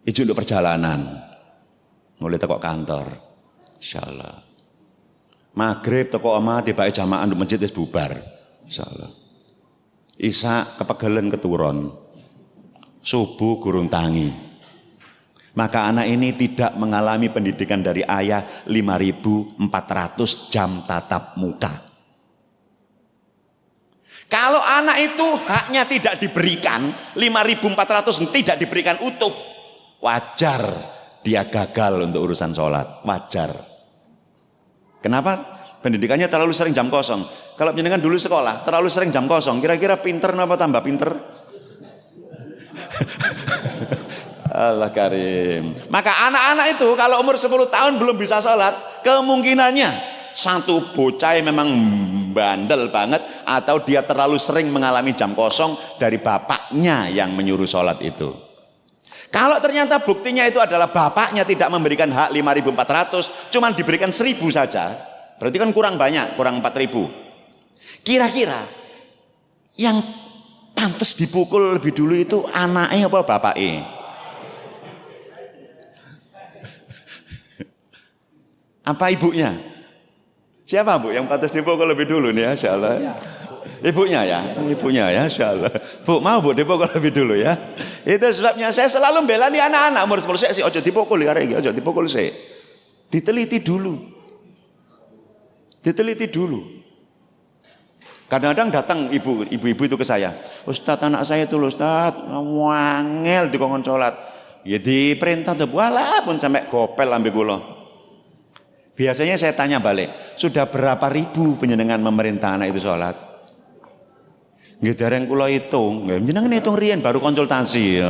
itu untuk perjalanan. Mulai teko kantor, insyaallah. Maghrib teko omah tibake jamaah di masjid wis bubar, insyaallah. Isya kepegelen keturun, subuh gurung tangi. Maka anak ini tidak mengalami pendidikan dari ayah 5.400 jam tatap muka. Kalau anak itu haknya tidak diberikan, 5.400 tidak diberikan utuh, wajar dia gagal untuk urusan sholat, wajar. Kenapa? Pendidikannya terlalu sering jam kosong. Kalau jenengan dulu sekolah terlalu sering jam kosong, kira-kira pinter apa tambah pinter? Allah karim. Maka anak-anak itu kalau umur 10 tahun belum bisa sholat, kemungkinannya satu bocah yang memang bandel banget, atau dia terlalu sering mengalami jam kosong dari bapaknya yang menyuruh sholat itu. Kalau ternyata buktinya itu adalah bapaknya tidak memberikan hak 5.400, cuman diberikan 1.000 saja, berarti kan kurang banyak, kurang 4.000. Kira-kira yang pantas dipukul lebih dulu itu anaknya apa bapaknya? Apa ibunya? Siapa Bu yang pantas dipukul lebih dulu nih, Masya Allah. Ibunya ya, Masya Allah. Bu, mau Bu dipukul lebih dulu ya. Itu sebabnya saya selalu membela nih anak-anak umur 10 saya sih ojo dipukul ya, ojo dipukul sih. Diteliti dulu. Kadang-kadang datang ibu-ibu itu ke saya, Ustadz anak saya itu Ustadz wangel dikongkon sholat. Ya diperintah tuh, walaupun sampai gopel ambil kula. Biasanya saya tanya balik, sudah berapa ribu penjenengan memerintah anak itu sholat? Nggih dereng kula hitung, jenengan hitung riyen baru konsultasi.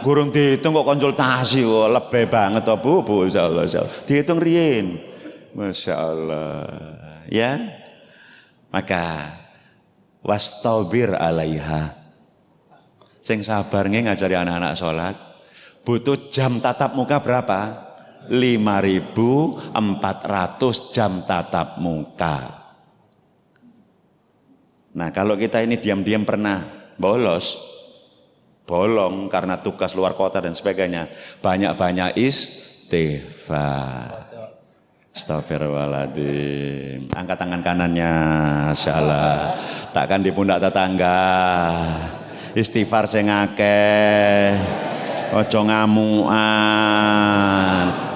Gurung dihitung kok konsultasi, lebih banget toh Bu, insyaallah. Dihitung riyen. Masya Allah. Ya. Maka wastabir alaiha. Sing sabar ngajari anak-anak sholat. Butuh jam tatap muka berapa? 5.400 jam tatap muka. Nah kalau kita ini diam-diam pernah bolong karena tugas luar kota dan sebagainya, banyak-banyak istighfar. Astagfirullahaladzim. Angkat tangan kanannya, insyaallah. Takkan di pundak tetangga. Istighfar sing akeh. Ojo ngamukan.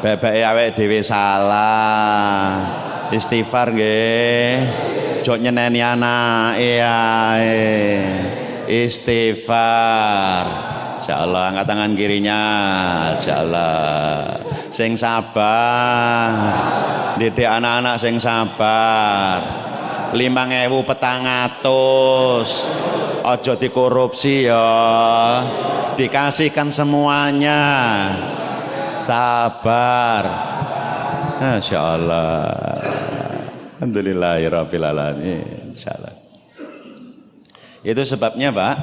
Bebeke awake dhewe salah. Istighfar nggih. Ojo nyeneni anake ae. Istighfar. Insyaallah angkat tangan kirinya. Insyaallah. Sing sabar. Didik anak-anak sing sabar. 5.400. Ojo dikorupsi ya. Dikasihkan semuanya. Sabar. Masya Allah. Alhamdulillahirabbil alamin. Insyaallah. Itu sebabnya Pak,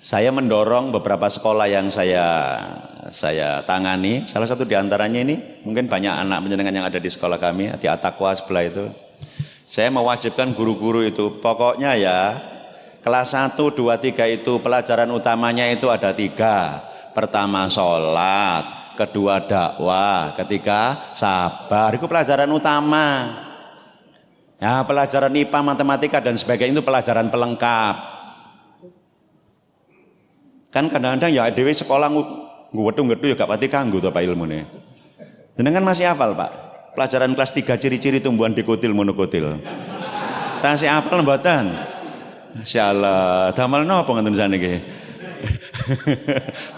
saya mendorong beberapa sekolah yang saya tangani. Salah satu diantaranya ini, mungkin banyak anak penjenengan yang ada di sekolah kami, di At-Taqwa sebelah itu. Saya mewajibkan guru-guru itu, pokoknya ya, kelas 1, 2, 3 itu pelajaran utamanya itu ada 3. Pertama sholat, kedua dakwah, ketiga sabar. Itu pelajaran utama. Ya, pelajaran IPA, matematika dan sebagainya itu pelajaran pelengkap. Kan kadang-kadang ya dewe sekolah ngwetu ya gak pati kanggo to Pak ilmune. Jenengan masih hafal Pak? Pelajaran kelas 3 ciri-ciri tumbuhan dikutil monokutil. Tasih hafal mboten? Masyaallah. Damel napa ngoten saniki?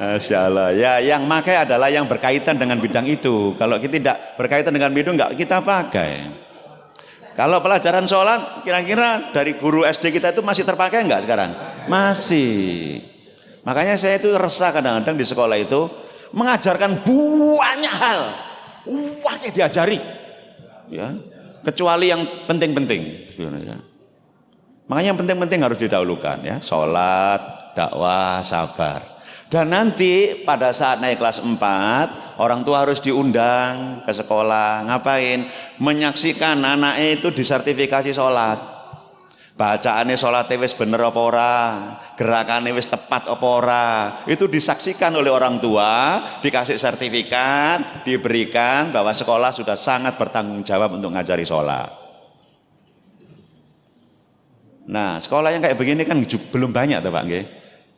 Masyaallah. Ya yang pakai adalah yang berkaitan dengan bidang itu. Kalau kita tidak berkaitan dengan bidang enggak kita pakai. Kalau pelajaran sholat kira-kira dari guru SD kita itu masih terpakai enggak sekarang? Masih. Makanya saya itu resah kadang-kadang di sekolah itu mengajarkan banyak hal. Wah, diajari. Ya. Kecuali yang penting-penting. Ya. Makanya yang penting-penting harus didahulukan ya. Sholat, dakwah, sabar. Dan nanti pada saat naik kelas 4, orang tua harus diundang ke sekolah. Ngapain? Menyaksikan anaknya itu disertifikasi sholat. Bacaannya sholatnya wis bener apa ora, gerakannya wis tepat apa ora, itu disaksikan oleh orang tua, dikasih sertifikat, diberikan bahwa sekolah sudah sangat bertanggung jawab untuk ngajari sholat. Nah sekolah yang kayak begini kan belum banyak tuh Pak nggih.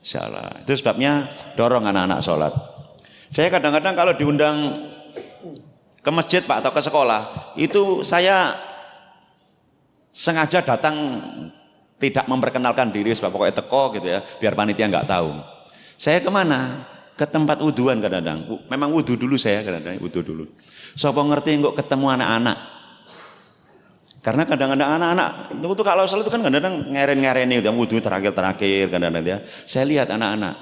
Insyaallah. Itu sebabnya dorong anak-anak sholat. Saya kadang-kadang kalau diundang ke masjid Pak atau ke sekolah, itu saya sengaja datang tidak memperkenalkan diri sebab pokoknya teko gitu ya, biar panitia nggak tahu. Saya kemana? Ke tempat wuduan kadang-kadang. Memang wudu dulu saya kadang-kadang wudu dulu. Sopo ngerti kok ketemu anak-anak. Karena kadang-kadang anak-anak itu kalau sholat itu kan kadang-kadang ngeren-ngereni udah wudu terakhir kadang-kadang ya. Saya lihat anak-anak.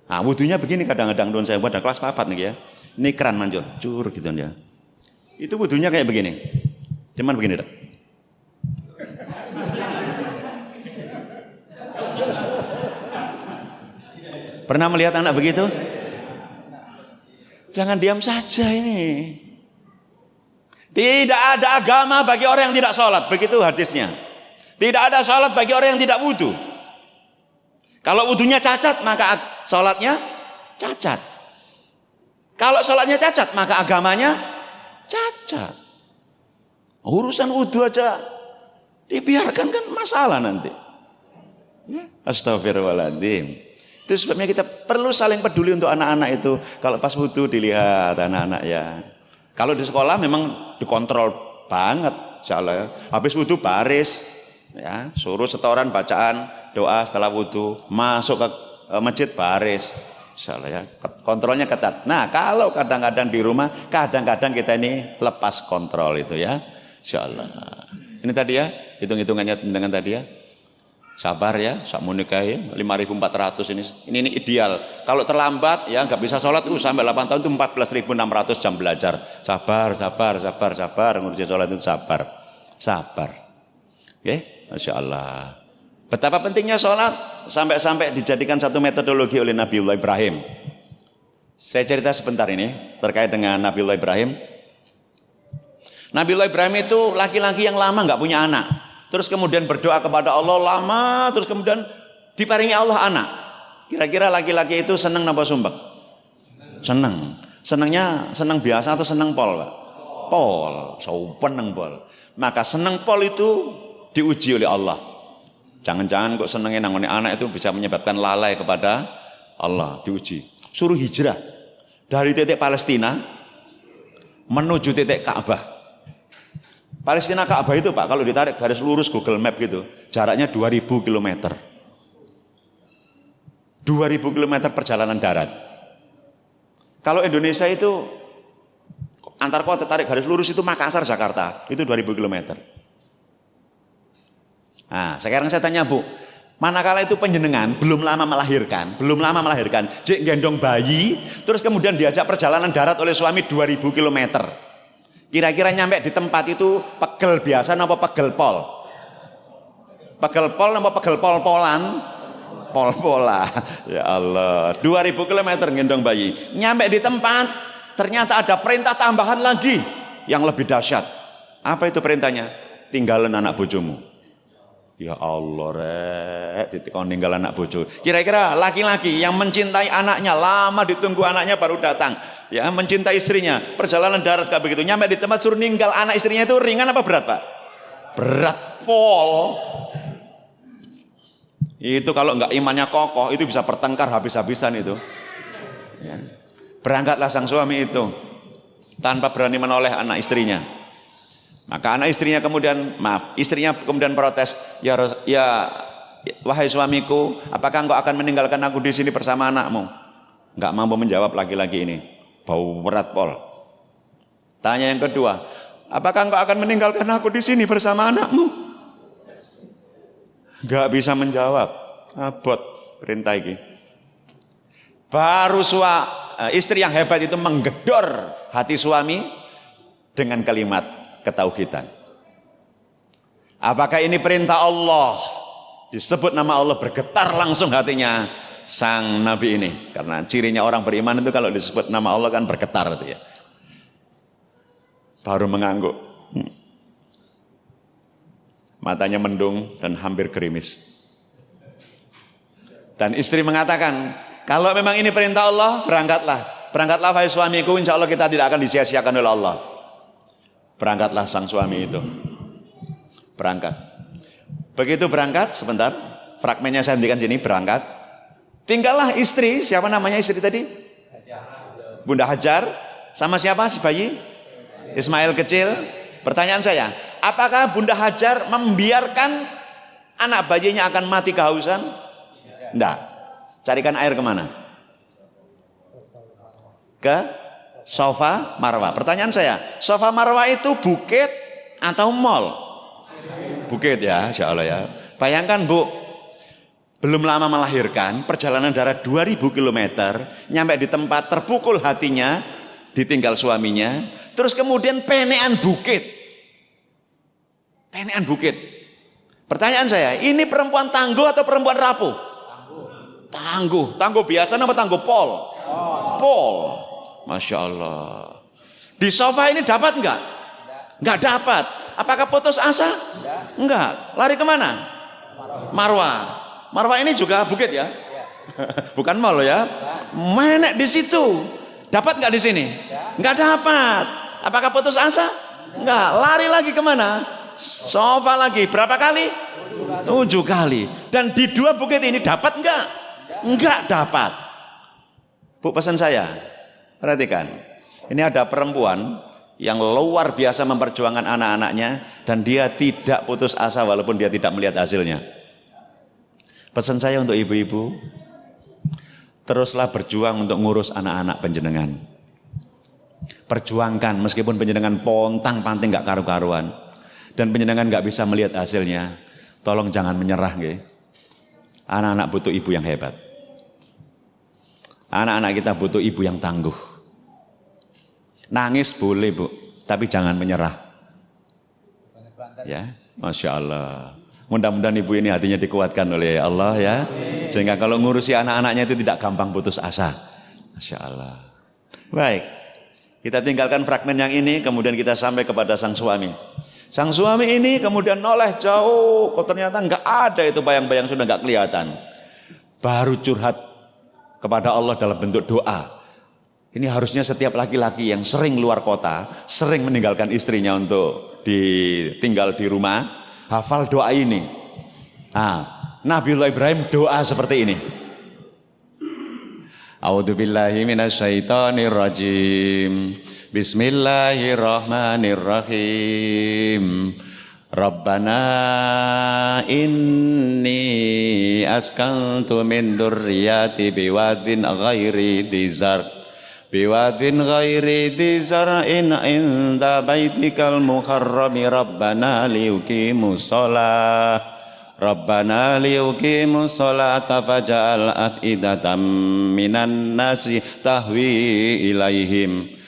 Nah, wudunya begini kadang-kadang don saya buat kelas 4 nih ya. Ini keran manjur, cur gitu ya. Itu wudunya kayak begini. Cuman begini dah. Pernah melihat anak begitu? Jangan diam saja ini. Tidak ada agama bagi orang yang tidak sholat. Begitu hadisnya. Tidak ada sholat bagi orang yang tidak wudu. Kalau wudunya cacat, maka sholatnya cacat. Kalau sholatnya cacat, maka agamanya cacat. Urusan wudhu aja dibiarkan kan masalah nanti. Ya, astagfirullahaladzim. Itu sebabnya kita perlu saling peduli untuk anak-anak itu. Kalau pas wudhu dilihat anak-anak ya. Kalau di sekolah memang dikontrol banget, insyaallah ya. Habis wudhu baris, ya, suruh setoran bacaan doa setelah wudhu, masuk ke masjid baris, insyaallah ya. Kontrolnya ketat. Nah kalau kadang-kadang di rumah, kadang-kadang kita ini lepas kontrol itu ya, insyaallah. Ini tadi ya, hitung-hitungannya dengan tadi ya. Sabar ya, sak menikah ya, 5.400 ini ideal. Kalau terlambat ya nggak bisa sholat sampai 8 tahun itu 14.600 jam belajar. Sabar, ngurusin sholat itu sabar. Oke, Masya Allah. Betapa pentingnya sholat sampai dijadikan satu metodologi oleh Nabiullah Ibrahim. Saya cerita sebentar ini terkait dengan Nabiullah Ibrahim. Nabiullah Ibrahim itu laki-laki yang lama nggak punya anak. Terus kemudian berdoa kepada Allah lama, terus kemudian diparingi Allah anak. Kira-kira laki-laki itu senang napa sumbek? Senang. Senang biasa atau senang pol, Pak? Pol, seneng pol. Maka senang pol itu diuji oleh Allah. Jangan-jangan kok senangnya nangoni anak itu bisa menyebabkan lalai kepada Allah, diuji. Suruh hijrah dari titik Palestina menuju titik Ka'bah. Palestina Ka'bah itu Pak, kalau ditarik garis lurus Google Map gitu, jaraknya 2000 km. 2000 km perjalanan darat. Kalau Indonesia itu antar kota tarik garis lurus itu Makassar, Jakarta, itu 2000 km. Nah, sekarang saya tanya Bu, manakala itu panjenengan belum lama melahirkan, jek gendong bayi, terus kemudian diajak perjalanan darat oleh suami 2000 km. Kira-kira nyampe di tempat itu pegel biasa napa pegel pol? Pegel pol napa pegel pol-polan? Pol-pola. Ya Allah, 2000 km gendong bayi. Nyampe di tempat ternyata ada perintah tambahan lagi yang lebih dahsyat. Apa itu perintahnya? Tinggalin anak bojomu. Ya Allah, ditikon tinggal anak bojo. Kira-kira laki-laki yang mencintai anaknya, lama ditunggu anaknya baru datang. Ya, mencintai istrinya, perjalanan darat kayak begitu, nyampe di tempat suruh ninggal anak istrinya itu ringan apa berat Pak? Berat pol. Itu kalau enggak imannya kokoh, itu bisa bertengkar habis-habisan itu. Ya. Berangkatlah sang suami itu tanpa berani menoleh anak istrinya. Maka anak istrinya istrinya kemudian protes, ya wahai suamiku, apakah engkau akan meninggalkan aku di sini bersama anakmu? Enggak mampu menjawab laki-laki ini. Bau berat pol. Tanya yang kedua, apakah engkau akan meninggalkan aku di sini bersama anakmu? Enggak bisa menjawab. Abot perintah ini. Baru istri yang hebat itu menggedor hati suami dengan kalimat ketauhidan. Apakah ini perintah Allah? Disebut nama Allah, bergetar langsung hatinya sang nabi ini, karena cirinya orang beriman itu kalau disebut nama Allah kan bergetar itu ya. Baru mengangguk, matanya mendung dan hampir gerimis. Dan istri mengatakan, kalau memang ini perintah Allah, berangkatlah wahai suamiku, insya Allah kita tidak akan disia-siakan oleh Allah. Berangkatlah sang suami itu, berangkat. Begitu berangkat, sebentar, fragmennya saya hentikan sini, berangkat. Tinggallah istri, siapa namanya istri tadi? Bunda Hajar, sama siapa si bayi? Ismail kecil. Pertanyaan saya, apakah Bunda Hajar membiarkan anak bayinya akan mati kehausan? Enggak. Carikan air kemana? Ke Safa Marwa. Pertanyaan saya, Safa Marwa itu bukit atau mall? Bukit ya, insya Allah ya. Bayangkan Bu, belum lama melahirkan, perjalanan darat 2000 km, nyampe di tempat terpukul hatinya, ditinggal suaminya, terus kemudian penean bukit. Pertanyaan saya, ini perempuan tangguh atau perempuan rapuh? Tangguh biasa apa tangguh pol? Pol. Masya Allah. Di sofa ini dapat enggak? Enggak dapat. Apakah putus asa? Enggak. Lari kemana? Marwah ini juga bukit ya? Bukan mall ya? Menek di situ. Dapat nggak di sini? Nggak dapat. Apakah putus asa? Nggak. Lari lagi kemana? Sofa lagi. Berapa kali? 7 kali. Dan di 2 bukit ini dapat nggak? Nggak dapat. Bu, pesan saya, perhatikan. Ini ada perempuan yang luar biasa memperjuangkan anak-anaknya dan dia tidak putus asa walaupun dia tidak melihat hasilnya. Pesan saya untuk ibu-ibu, teruslah berjuang untuk ngurus anak-anak panjenengan. Perjuangkan meskipun panjenengan pontang-panting nggak karu-karuan dan panjenengan nggak bisa melihat hasilnya. Tolong jangan menyerah, nggih. Anak-anak butuh ibu yang hebat. Anak-anak kita butuh ibu yang tangguh. Nangis boleh, Bu, tapi jangan menyerah. Ya, Masya Allah. Mudah-mudahan ibu ini hatinya dikuatkan oleh Allah ya. Sehingga kalau ngurusi anak-anaknya itu tidak gampang putus asa. Masya Allah. Baik, kita tinggalkan fragmen yang ini, kemudian kita sampai kepada sang suami. Sang suami ini kemudian noleh jauh, kok ternyata nggak ada itu bayang-bayang, sudah nggak kelihatan. Baru curhat kepada Allah dalam bentuk doa. Ini harusnya setiap laki-laki yang sering luar kota, sering meninggalkan istrinya untuk tinggal di rumah, hafal doa ini. Nabiullah Ibrahim doa seperti ini. A'udzubillahi minasyaitonirrajim. Bismillahirrahmanirrahim. Rabbana inni askantu min dzurriyyati biwadin ghairi dzar'in inda baitikal muharrami rabbana liyuqimus sholata faj'al af'idatan minan nasi tahwi ilaihim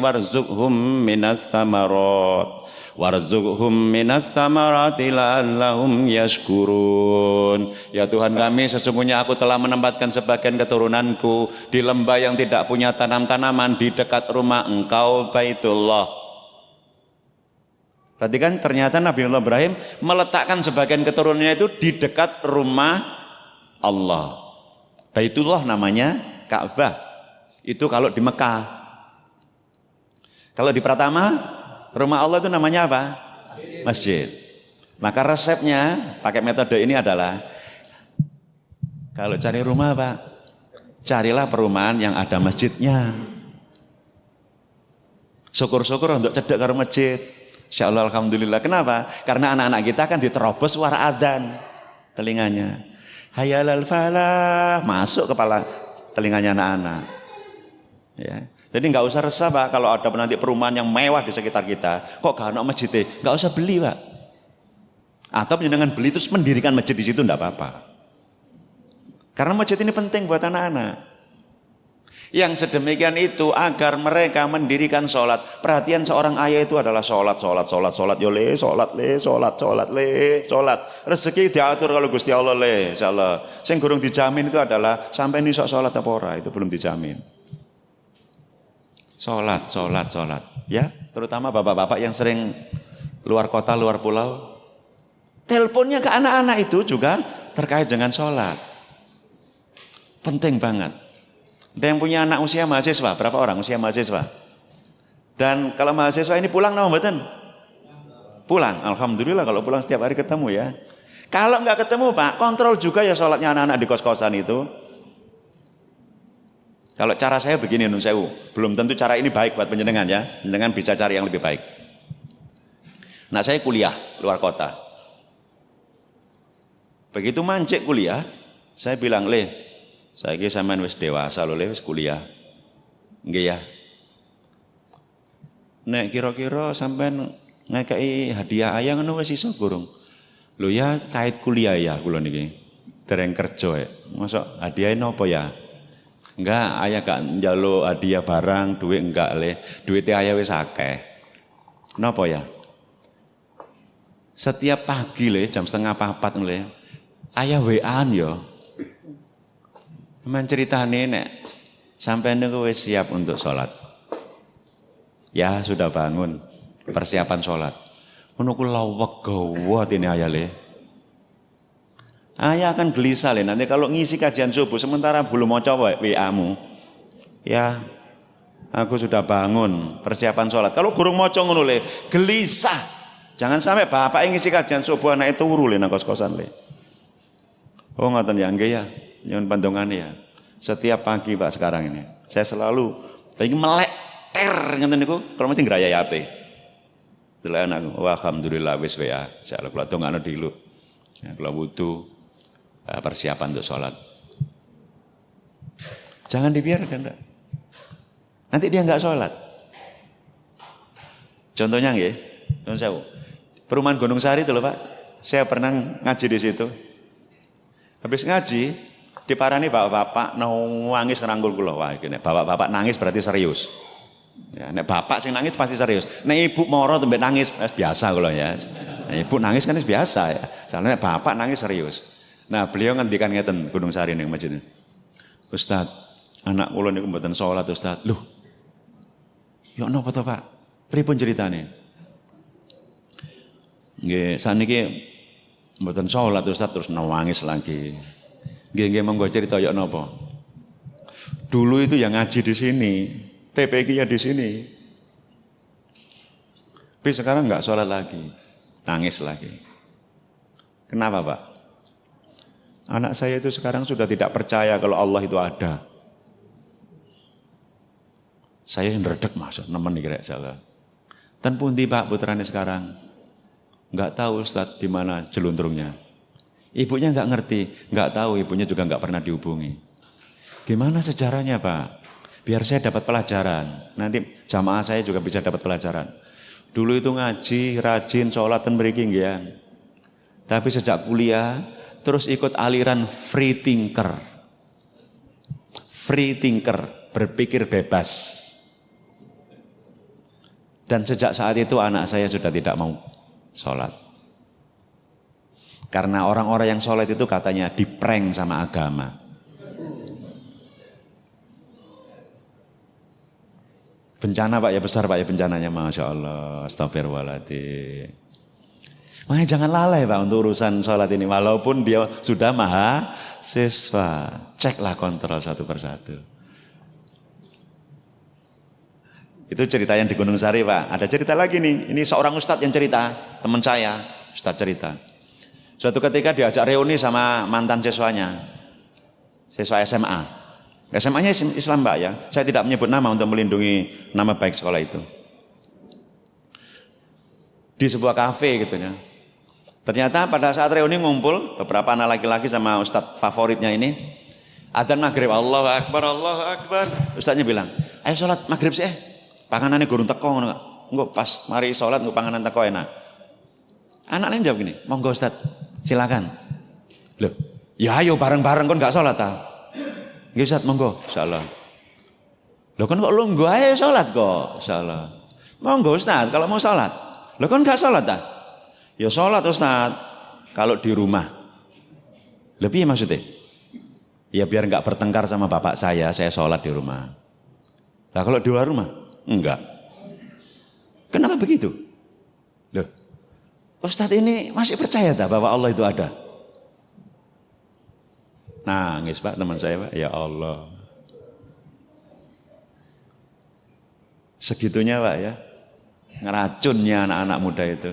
warzuqhum minas samarati la'allahum yashkurun. Ya Tuhan kami, sesungguhnya aku telah menempatkan sebagian keturunanku di lembah yang tidak punya tanam-tanaman di dekat rumah Engkau Baitullah. Perhatikan, ternyata Nabiullah Ibrahim meletakkan sebagian keturunannya itu di dekat rumah Allah. Baitullah namanya Ka'bah. Itu kalau di Mekah. Kalau di Pratama, rumah Allah itu namanya apa? Masjid. Maka resepnya pakai metode ini adalah, kalau cari rumah apa? Carilah perumahan yang ada masjidnya. Syukur-syukur untuk cedek ke masjid. Insya Allah, alhamdulillah. Kenapa? Karena anak-anak kita kan diterobos suara adzan telinganya. Hayalal falah, masuk kepala telinganya anak-anak. Ya. Jadi nggak usah resah Pak kalau ada nanti perumahan yang mewah di sekitar kita. Kok gak ada masjidnya? Nggak usah beli Pak. Atau dengan beli terus mendirikan masjid di situ, nggak apa-apa. Karena masjid ini penting buat anak-anak. Yang sedemikian itu agar mereka mendirikan sholat. Perhatian seorang ayah itu adalah sholat. Rezeki diatur kalau Gusti Allah le, insyaallah. Sing gurung dijamin itu adalah sampai ini sholat apa ora, itu belum dijamin. Sholat. Ya, terutama bapak-bapak yang sering luar kota, luar pulau. Teleponnya ke anak-anak itu juga terkait dengan sholat. Penting banget. Ada yang punya anak usia mahasiswa, berapa orang usia mahasiswa? Dan kalau mahasiswa ini pulang nama mboten? Pulang, alhamdulillah kalau pulang setiap hari ketemu ya. Kalau nggak ketemu Pak, kontrol juga ya sholatnya anak-anak di kos-kosan itu. Kalau cara saya begini nun sewu, belum tentu cara ini baik buat penjenengan ya. Penjenengan bisa cari yang lebih baik. Nah saya kuliah luar kota. Begitu mancik kuliah, saya bilang saiki sampean wis dewasa lho, wis kuliah. Nggih ya. Nek kira-kira sampean ngekeki hadiah ayah ngono wis iso gurung? Lho ya kait kuliah ya kula niki. Dereng kerja ya. Mosok hadiah napa ya? Enggak, ayah gak njaluk hadiah barang, duit enggak duitnya ayah wis akeh. Napa ya? Setiap pagi jam 3:30 ayah WA-an ya. Menceritani nek sampai niku wis siap untuk sholat. Ya sudah bangun, persiapan sholat. Ngono ku laweg gawa atine ayah le. Ayah akan gelisah le, nanti kalau ngisi kajian subuh sementara belum mau coba WA-mu. Ya, aku sudah bangun, persiapan sholat. Kalau gurung moco ngono le, gelisah. Jangan sampai bapak yang ngisi kajian subuh anak itu turu le nang kos-kosan le. Oh ngoten ya, nggih ya. Nyuwun pandongane ya. Setiap pagi Pak sekarang ini, saya selalu tadi melek ngeten niku kalau mesti ngrayai HP. Delok anakku, wah alhamdulillah wis WA. Insyaallah kula dongakno dulu. Ya, kula wudu persiapan untuk sholat. Jangan dibiarkan. Nanti dia enggak sholat. Contohnya nggih, nyuwun sewu. Perumahan Gunung Sari itu loh Pak. Saya pernah ngaji di situ. Habis ngaji, diparani bapak-bapak nangis ngerangkul kula. Wah, iki nek bapak-bapak nangis berarti serius. Ya, nek bapak sing nangis pasti serius. Nek ibu moro tembe nangis biasa kula ya. Nah, ibu nangis kan biasa ya. Soalnya nek bapak nangis serius. Nah, beliau ngendikan ngeten Gunung Sari ning masjid. Ustaz, anak kula niku mboten salat Ustaz. Loh. Ya napa to, Pak? Pripun ceritane? Nggih, saniki mboten salat Ustaz terus nangis lagi. Nggih monggo cerita ya napa. Dulu itu yang ngaji di sini, TPQ ya di sini. Tapi sekarang enggak sholat lagi, nangis lagi. Kenapa Pak? Anak saya itu sekarang sudah tidak percaya kalau Allah itu ada. Saya yang redek maksud nemen iki rek salah. Ten pundi Pak putrane sekarang? Enggak tahu Ustaz di mana jeluntrungnya. Ibunya enggak ngerti, enggak tahu, ibunya juga enggak pernah dihubungi. Gimana sejarahnya Pak? Biar saya dapat pelajaran. Nanti jamaah saya juga bisa dapat pelajaran. Dulu itu ngaji, rajin, sholat dan mriki nggih. Tapi sejak kuliah terus ikut aliran free thinker. Free thinker, berpikir bebas. Dan sejak saat itu anak saya sudah tidak mau sholat. Karena orang-orang yang sholat itu katanya diprank sama agama. Bencana Pak ya besar Pak ya bencananya, Masya Allah, astagfirullahaladzim. Makanya jangan lalai Pak untuk urusan sholat ini. Walaupun dia sudah mahasiswa, ceklah kontrol satu persatu. Itu cerita yang di Gunung Sari Pak. Ada cerita lagi nih, ini seorang ustadz yang cerita, teman saya, ustadz cerita. Suatu ketika diajak reuni sama mantan siswanya, siswa SMA. SMA-nya Islam Mbak ya, saya tidak menyebut nama untuk melindungi nama baik sekolah itu. Di sebuah kafe gitu ya. Ternyata pada saat reuni ngumpul, beberapa anak laki-laki sama ustadz favoritnya ini, adzan maghrib, Allahu Akbar, Allahu Akbar. Ustadznya bilang, ayo sholat maghrib sih, panganannya gurung teko, enggak pas mari sholat, enggak panganan teko enak. Anaknya jawab gini, monggo Ustadz, silakan. Loh, ya ayo bareng-bareng kon enggak sholat ta? Nggih Ustaz, monggo, insyaallah. Lho kan kok lungguh ae salat kok, insyaallah. Monggo Ustaz, kalau mau salat. Lho kan enggak salat ta? Ya salat Ustaz, kalau di rumah. Lebih maksudnya? Ya biar enggak bertengkar sama bapak saya salat di rumah. Lah kalau di luar rumah? Enggak. Kenapa begitu? Loh, Ustaz ini masih percaya tak bahwa Allah itu ada? Nangis Pak teman saya Pak, ya Allah. Segitunya Pak ya, ngeracunnya anak-anak muda itu.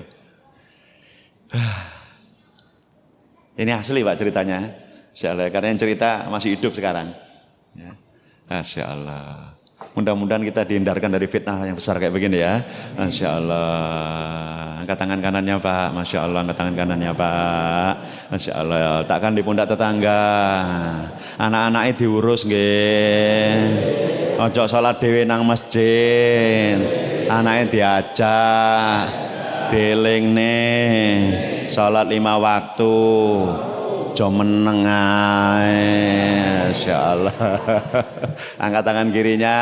Ini asli Pak ceritanya, Masya Allah, karena yang cerita masih hidup sekarang. Ya. Masya Allah. Mudah-mudahan kita dihindarkan dari fitnah yang besar kayak begini ya. Masya Allah. Angkat tangan kanannya Pak. Masya Allah, angkat tangan kanannya Pak. Masya Allah. Takkan di pundak tetangga. Anak-anaknya diurus nggih. Ojo sholat dhewe nang masjid. Anaknya diajak. Deling nih. Sholat 5 waktu. Jo meneng ae. Masyaallah. Angkat tangan kirinya.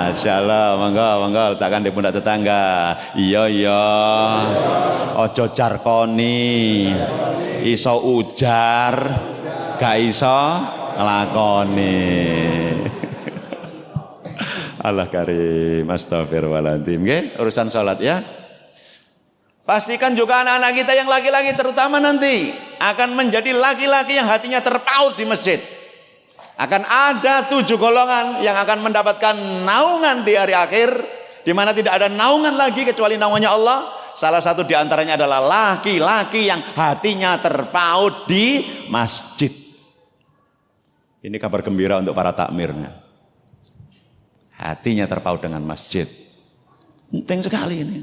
Masyaallah. Monggo letakkan di pundak tetangga. Iya. Ojo jarkoni. Iso ujar, gak iso nglakoni. Allah karim. Astagfirullahaladzim. Nggih, urusan salat ya. Pastikan juga anak-anak kita yang laki-laki terutama nanti akan menjadi laki-laki yang hatinya terpaut di masjid. Akan ada 7 golongan yang akan mendapatkan naungan di hari akhir, di mana tidak ada naungan lagi kecuali naungannya Allah. Salah satu di antaranya adalah laki-laki yang hatinya terpaut di masjid. Ini kabar gembira untuk para takmirnya. Hatinya terpaut dengan masjid. Penting sekali ini.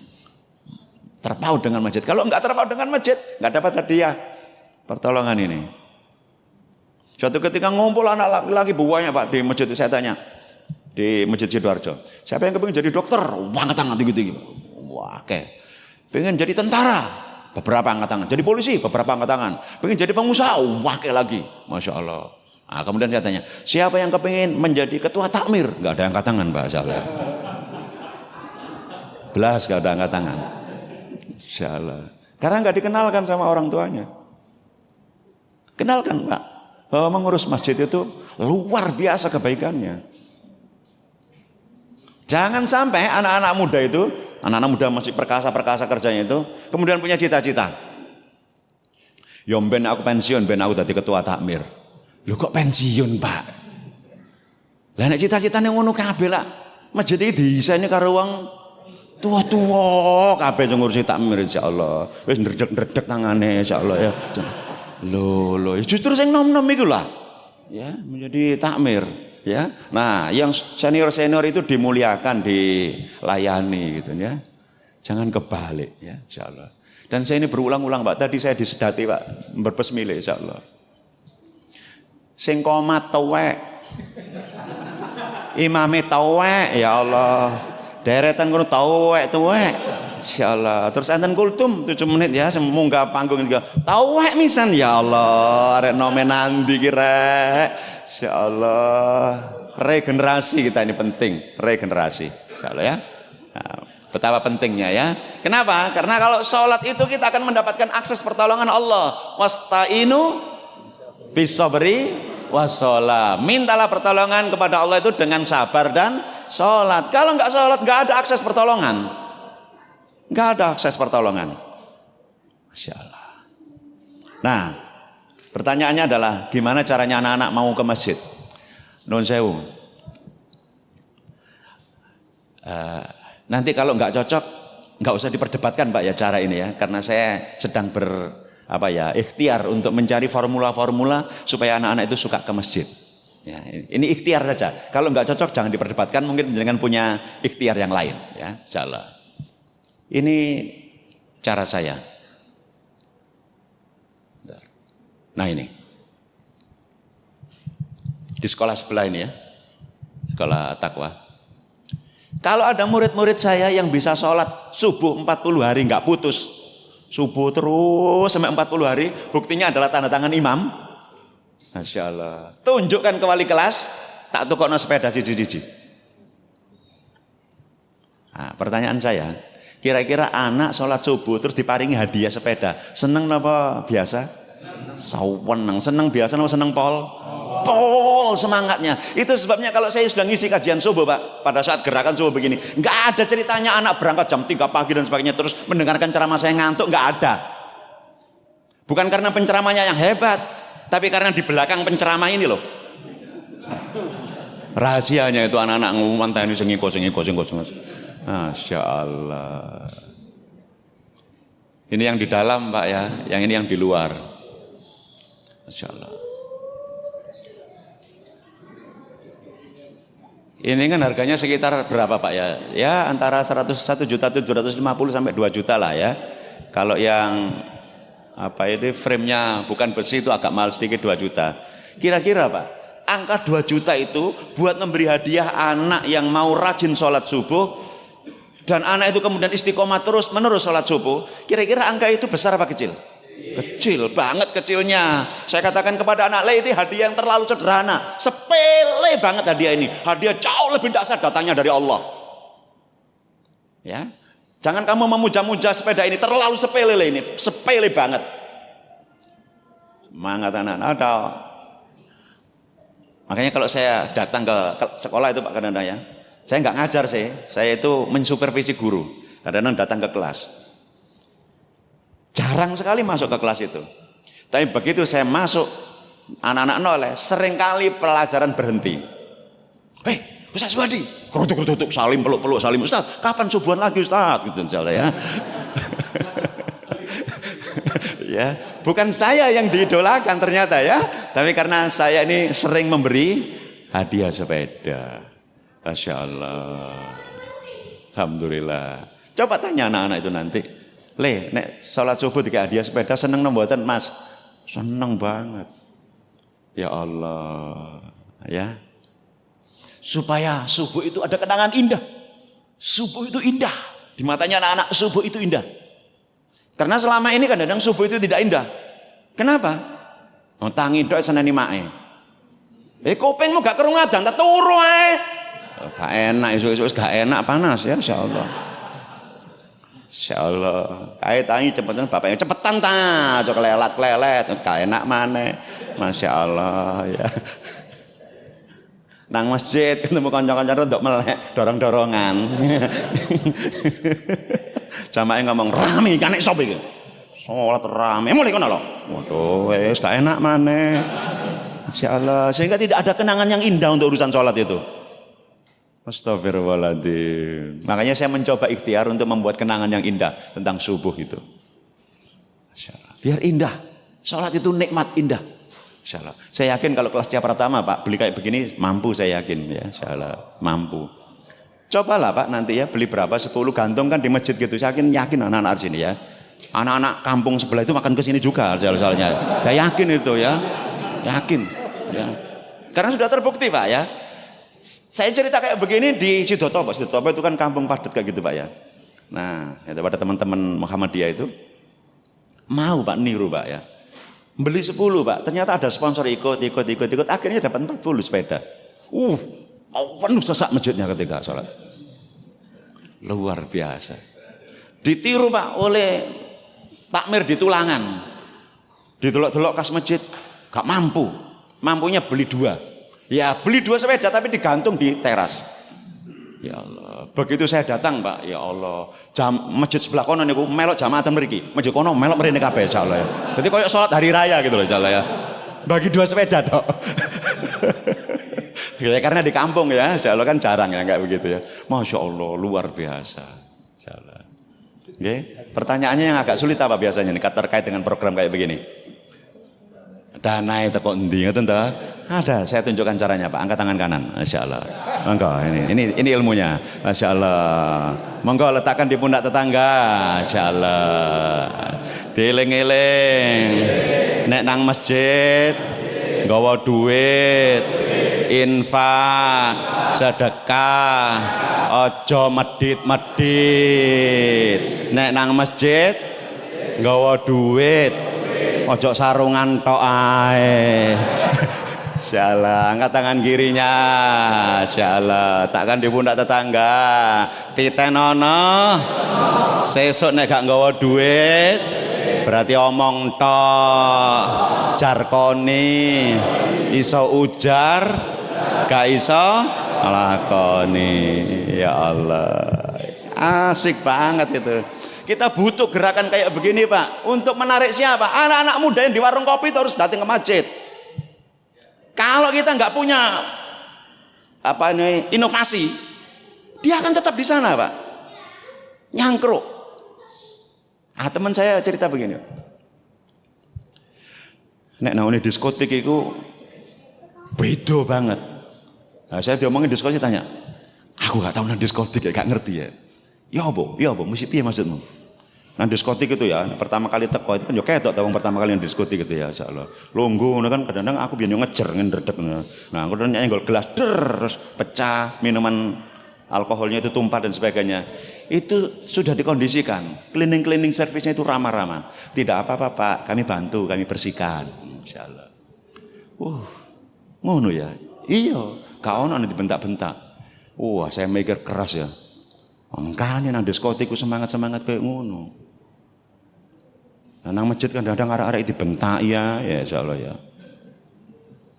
Terpaut dengan masjid. Kalau enggak terpaut dengan masjid, enggak dapat hadiah pertolongan ini. Suatu ketika ngumpul anak laki-laki buahnya Pak di masjid, saya tanya di Masjid Sidoarjo, siapa yang kepingin jadi dokter? Wah, angkat tangan tinggi-tinggi. Wah, oke. Pengen jadi tentara? Beberapa angkat tangan. Jadi polisi? Beberapa angkat tangan. Pengen jadi pengusaha? Wah, oke lagi. Masya Allah. Nah, kemudian saya tanya, siapa yang kepingin menjadi ketua takmir? Enggak ada angkat tangan Pak. Insyaallah. Belas enggak ada angkat tangan. Insyaallah. Karena enggak dikenalkan sama orang tuanya. Kenalkan Pak, bahwa mengurus masjid itu luar biasa kebaikannya. Jangan sampai anak-anak muda itu, anak-anak muda masih perkasa-perkasa kerjanya itu, kemudian punya cita-cita. Yo ben aku pensiun, ben aku dadi ketua takmir. Lho kok pensiun Pak? Lah nek cita-citane ngono kabeh lah. Masjid iki diiseni karo wong tua-tua kabeh sing ngurusi takmir insyaallah. Wis ndredeg-ndredeg tangane insyaallah ya. Loh, justru yang nom-nom itu lah, ya menjadi takmir, ya. Nah, yang senior itu dimuliakan, dilayani, gitu, ya. Jangan kebalik, ya, insyaallah. Dan saya ini berulang-ulang, Pak. Tadi saya disedati, Pak, berbesmilih, insyaallah. Sing komat tuwek, imame tuwek, ya Allah. Deretan kono tuwek. Insyaallah. Terus enten kultum 7 menit ya, munggah panggung juga. Tawek misan ya Allah, arek nomen nandi ki rek. Insyaallah. Regenerasi kita ini penting, regenerasi. Insyaallah ya. Nah, betapa pentingnya ya. Kenapa? Karena kalau sholat itu kita akan mendapatkan akses pertolongan Allah. Wasta'inu bisabri wassalam. Mintalah pertolongan kepada Allah itu dengan sabar dan sholat. Kalau enggak sholat, enggak ada akses pertolongan. Enggak ada akses pertolongan. Masya Allah. Nah, pertanyaannya adalah gimana caranya anak-anak mau ke masjid? Nun sewu. Nanti kalau enggak cocok, enggak usah diperdebatkan Pak ya cara ini ya, karena saya sedang ikhtiar untuk mencari formula-formula supaya anak-anak itu suka ke masjid. Ya, ini ikhtiar saja. Kalau enggak cocok jangan diperdebatkan, mungkin dengan punya ikhtiar yang lain ya, insyaallah. Ini cara saya. Nah ini. Di sekolah sebelah ini ya. Sekolah takwa. Kalau ada murid-murid saya yang bisa sholat subuh 40 hari nggak putus. Subuh terus sampai 40 hari. Buktinya adalah tanda tangan imam. Masya Allah. Tunjukkan ke wali kelas. Tak tukokno sepeda siji-siji. Nah, pertanyaan saya. Kira-kira anak sholat subuh terus diparingi hadiah sepeda, seneng apa biasa? Seneng. Seneng biasa apa seneng pol? Pol semangatnya. Itu sebabnya kalau saya sudah ngisi kajian subuh Pak, pada saat gerakan subuh begini, nggak ada ceritanya anak berangkat jam 3 pagi dan sebagainya terus mendengarkan ceramah saya ngantuk, nggak ada. Bukan karena penceramahnya yang hebat, tapi karena di belakang penceramah ini loh. Rahasianya itu anak-anak ngumuman tani sengiko. Masya Allah. Ini yang di dalam Pak ya, yang ini yang di luar. Masya Allah. Ini kan harganya sekitar berapa Pak ya? Ya antara 101.750.000 sampai 2 juta lah ya. Kalau yang ini frame-nya bukan besi itu agak mahal sedikit 2 juta. Kira-kira Pak, angka 2 juta itu buat memberi hadiah anak yang mau rajin sholat subuh. Dan anak itu kemudian istiqomah terus menerus sholat subuh, kira-kira angka itu besar apa kecil? Kecil banget kecilnya. Saya katakan kepada anak, ini hadiah yang terlalu sederhana, sepele banget hadiah ini. Hadiah jauh lebih dahsyat datangnya dari Allah. Ya, jangan kamu memuja-muja sepeda ini, terlalu sepele ini, sepele banget. Semangat anak-anak. Ada. Makanya kalau saya datang ke sekolah itu Pak kadang-kadang ya. Saya nggak ngajar sih, saya itu mensupervisi guru. Kadang-kadang datang ke kelas. Jarang sekali masuk ke kelas itu. Tapi begitu saya masuk, anak-anak noleh, seringkali pelajaran berhenti. Ustaz Wadi, kerutuk-kerutuk, salim, peluk-peluk, salim. Ustaz, kapan subuhan lagi Ustaz? Gitu insyaallah ya. Ya, bukan saya yang diidolakan ternyata ya, tapi karena saya ini sering memberi hadiah sepeda. Masya Allah. Alhamdulillah. Coba tanya anak-anak itu nanti. Nek sholat subuh dikasih hadiah sepeda seneng nombotan Mas? Seneng banget. Ya Allah. Ya. Supaya subuh itu ada kenangan indah. Subuh itu indah. Di matanya anak-anak subuh itu indah. Karena selama ini kadang-kadang subuh itu tidak indah. Kenapa? Tangi dok seneni mae. Kupingmu gak kerungu adan, tak turu ae. Gak enak, isu-isu gak enak, panas ya, insyaallah. Insyaallah. Kae tangi cepetan bapaknya cepetan ta, aja kelelat-kelelet, gak enak maneh. Masya Allah ya. Nang masjid ketemu kanca-kanca ndok melek, dorong-dorongan. Jamaah ngomong rame kan nek sop iki. Salat rame mulai kono lho. Waduh, wis gak enak maneh. Insyaallah, sehingga tidak ada kenangan yang indah untuk urusan sholat itu. Astagfirullahaladzim. Makanya saya mencoba ikhtiar untuk membuat kenangan yang indah tentang subuh itu. Biar indah. Sholat itu nikmat indah. Insyaallah. Saya yakin kalau kelasnya pertama Pak beli kayak begini mampu, saya yakin ya. Insyaallah mampu. Cobalah Pak nanti ya beli berapa 10 gantung kan di masjid gitu. Saya yakin anak-anak sini ya. Anak-anak kampung sebelah itu makan ke sini juga soalnya. Saya yakin itu ya. Yakin ya. Karena sudah terbukti Pak ya. Saya cerita kayak begini di Sidotopo. Sidotopo itu kan kampung padat kayak gitu Pak ya. Nah, pada teman-teman Muhammadiyah itu mau Pak niru Pak ya. Beli 10 Pak. Ternyata ada sponsor ikut. Akhirnya dapat 40 sepeda. Penuh sesak masjidnya ketika sholat. Luar biasa. Ditiru Pak oleh takmir di Tulangan. Didelok-delok kas masjid. Gak mampu. Mampunya beli 2. Ya beli 2 sepeda tapi digantung di teras. Ya Allah. Begitu saya datang Pak, ya Allah. Masjid sebelah kono niku melok jamaatan mriki. Masjid kono melok mrene kabeh insyaallah ya. Jadi koyo salat hari raya gitu loh insyaallah ya. Bagi 2 sepeda tok. Ya, karena di kampung ya, insyaallah kan jarang ya kayak begitu ya. Masya Allah luar biasa. Insyaallah. Oke, pertanyaannya yang agak sulit apa biasanya nih terkait dengan program kayak begini? Dana itu kok endi ngoten to? Ada, saya tunjukkan caranya Pak. Angkat tangan kanan, masyaallah. Monggo ini ilmunya. Masyaallah. Monggo letakkan di pundak tetangga. Masyaallah. Dieling-eling. Nek nang masjid nggawa duit, infak, sedekah, aja medit-medit. Nek nang masjid nggawa duit, ojo sarungan tok ae. Insyaallah, angkat tangan kirinya. Insyaallah, takkan di pundak tetangga. Titenono. Sesuk nek gak nggawa duit, berarti omong tok. Jarkoni. Iso ujar, gak iso lakoni. Ya Allah. Asik banget itu. Kita butuh gerakan kayak begini Pak. Untuk menarik siapa? Anak-anak muda yang di warung kopi itu harus datang ke masjid. Kalau kita nggak punya inovasi, dia akan tetap di sana Pak. Nyangkruk. Teman saya cerita begini. Nek naune diskotik itu beda banget. Nah, saya diomongin diskotik tanya. Aku nggak tahu nang diskotik ya, gak ngerti ya. Ya apa, mesti piye maksudmu? Nah diskotik itu ya, pertama kali teko itu kan yo ketok tawang pertama kali yang diskotik itu ya insyaallah. Lungguh kan kadang-kadang aku biyen yo ngejer ngedredeg. Nah, aku dan nyenggol gelas terus pecah, minuman alkoholnya itu tumpah dan sebagainya. Itu sudah dikondisikan. Cleaning service-nya itu ramah-ramah. Tidak apa-apa Pak, kami bantu, kami bersihkan insyaallah. Ngono ya. Iya, gak ono dibentak-bentak. Wah, saya mikir keras ya. Makanya nang diskotik semangat-semangat kayak ngono. Nang masjid kan kadang arek-arek dibentak ya insyaallah ya.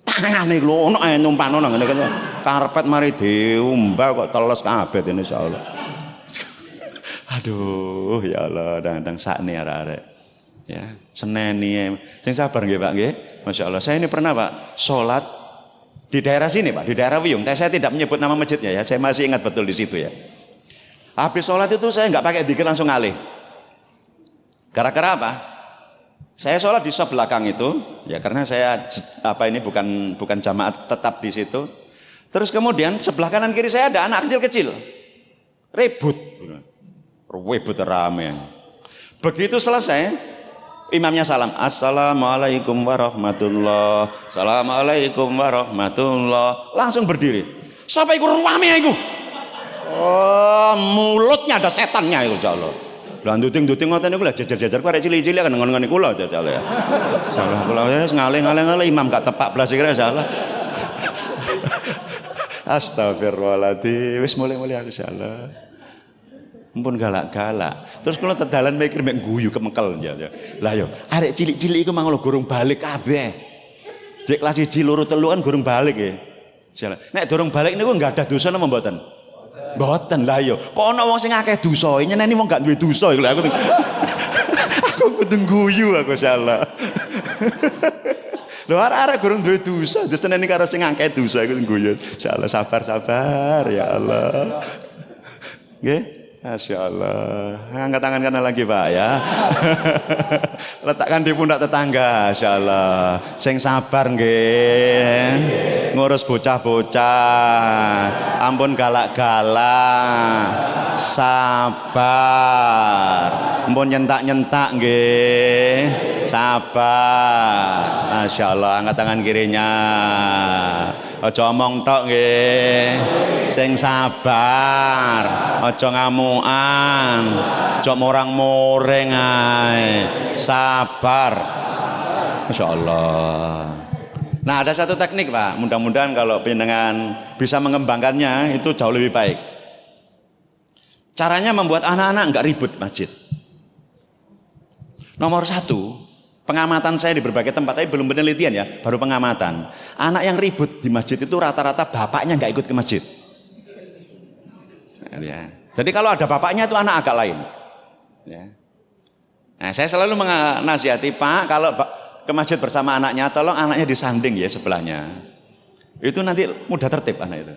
Tangane lho ono ae numpano nang ngene kan. Karpet mari diumbah kok teles kabeh ini insyaallah. Aduh ya Allah, kadang-kadang sakne arek-arek. Ya, seneni. Sing sabar nggih Pak nggih. Masya Allah. Saya ini pernah Pak sholat di daerah sini Pak, di daerah Wiyung. Saya tidak menyebut nama masjidnya ya. Saya masih ingat betul di situ ya. Habis sholat itu saya nggak pakai dzikir, langsung ngalih. Gara-gara apa? Saya sholat di sop belakang itu, ya karena saya bukan jamaat tetap di situ. Terus kemudian sebelah kanan kiri saya ada anak kecil-kecil, ribut rame. Begitu selesai, imamnya salam, assalamualaikum warahmatullah, assalamualaikum warahmatullah, langsung berdiri. Sampai iku rame iku. Oh, mulutnya ada setannya iku insyaallah. Lah nduting-nduting ngoten niku lah jajar-jajar arek cilik-cilik kan ngon-ngon niku lho insyaallah ya. Salah kula wis ngalih-ngalih imam gak tepak blas kira salah. Astagfirullahaladzim, wis mulai-mulai aku salah. Ampun galak-galak. Terus kula tedalan mikir mek guyu kemekel ya. Lah yo, arek cilik-cilik iku mang lho gurung balik kabeh. Jek kelas 1 loro telu kan gurung balik ya. Salah. Nek durung balik niku enggak ada dosa napa mboten? Mboten lah yo. Kok ana wong sing akeh dosa, nyeneni wong gak duwe dosa iku lho aku. Aku kudu guyu aku salah. Lho arek-arek gurung duwe dosa, diseneni karo sing akeh dosa iku guyu. Insyaallah sabar ya Allah. Nggih? Masya Allah. Angkat tangan kanan lagi Pak ya. Letakkan di pundak tetangga. Masya Allah. Sing sabar nggih. Ngurus bocah-bocah. Ampun galak-galak. Sabar. Ampun nyentak-nyentak nggih. Sabar. Masya Allah. Angkat tangan kirinya. Aja omong tok nggih. Sing sabar, aja ngamukan, aja morang-moring ae. Sabar. Masyaallah. Nah, ada satu teknik, Pak. Mudah-mudahan kalau panjenengan bisa mengembangkannya itu jauh lebih baik. Caranya membuat anak-anak enggak ribut masjid. Nomor 1, pengamatan saya di berbagai tempat, tapi belum penelitian ya, baru pengamatan. Anak yang ribut di masjid itu rata-rata bapaknya nggak ikut ke masjid. Ya. Jadi kalau ada bapaknya itu anak agak lain. Ya. Nah, saya selalu menasihati Pak, kalau ke masjid bersama anaknya, tolong anaknya disanding ya sebelahnya. Itu nanti mudah tertib anak itu.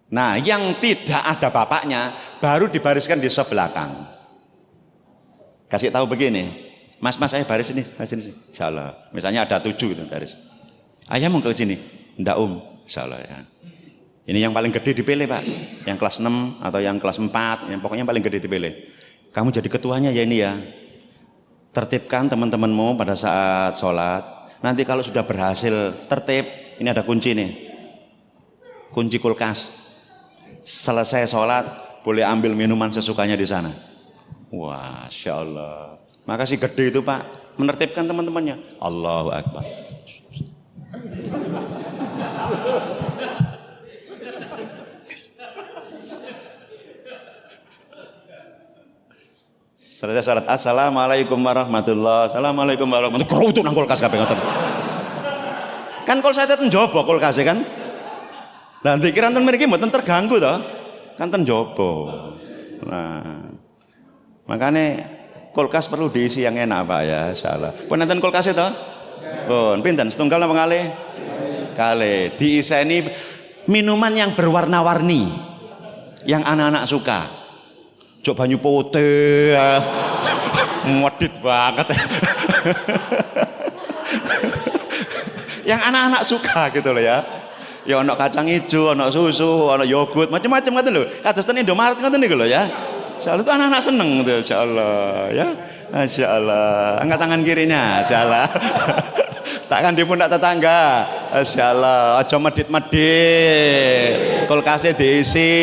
Nah, yang tidak ada bapaknya baru dibariskan di sebelah belakang. Kasih tahu begini. Mas, saya baris ini, sini. Insyaallah. Misalnya ada 7 gitu baris. Ayah mau ke sini? Ndak insyaallah ya. Ini yang paling gede dipilih Pak. Yang kelas 6 atau yang kelas 4, yang pokoknya paling gede dipilih. Kamu jadi ketuanya ya ini ya. Tertibkan teman-temanmu pada saat sholat. Nanti kalau sudah berhasil tertib, ini ada kunci nih. Kunci kulkas. Selesai sholat, boleh ambil minuman sesukanya di sana. Wah, Masya Allah. Maka si gede itu Pak menertibkan teman-temannya. Allahu Akbar. Selesai salat, assalamualaikum warahmatullahi, assalamualaikum warahmatullahi. Kerutu nang kulkas kabeh ngoten. Kan kalau saya ten njaba kulkas kan. Lah pikiran ten mriki mboten terganggu to. Kan ten njaba. Nah. Makanya kulkas perlu diisi yang enak Pak ya, insyaallah. Pun enten kulkas itu? Pun pinten? Setunggal napa kalih? Kalih. Diiseni minuman yang berwarna-warni. Yang anak-anak suka. Jok banyu putih. Modit banget. Yang anak-anak suka gitu loh ya. Ya ono kacang hijau, ono susu, ono yogurt, macam-macam ngoten lho. Kados ten Indomaret ngoten niku lho ya. Insyaallah itu anak-anak seneng tuh, insyaallah ya. Masyaallah. Angkat tangan kirinya, insyaallah. Takkan di pundak tetangga. Insyaallah, aja medit-medit. Kulkasnya diisi.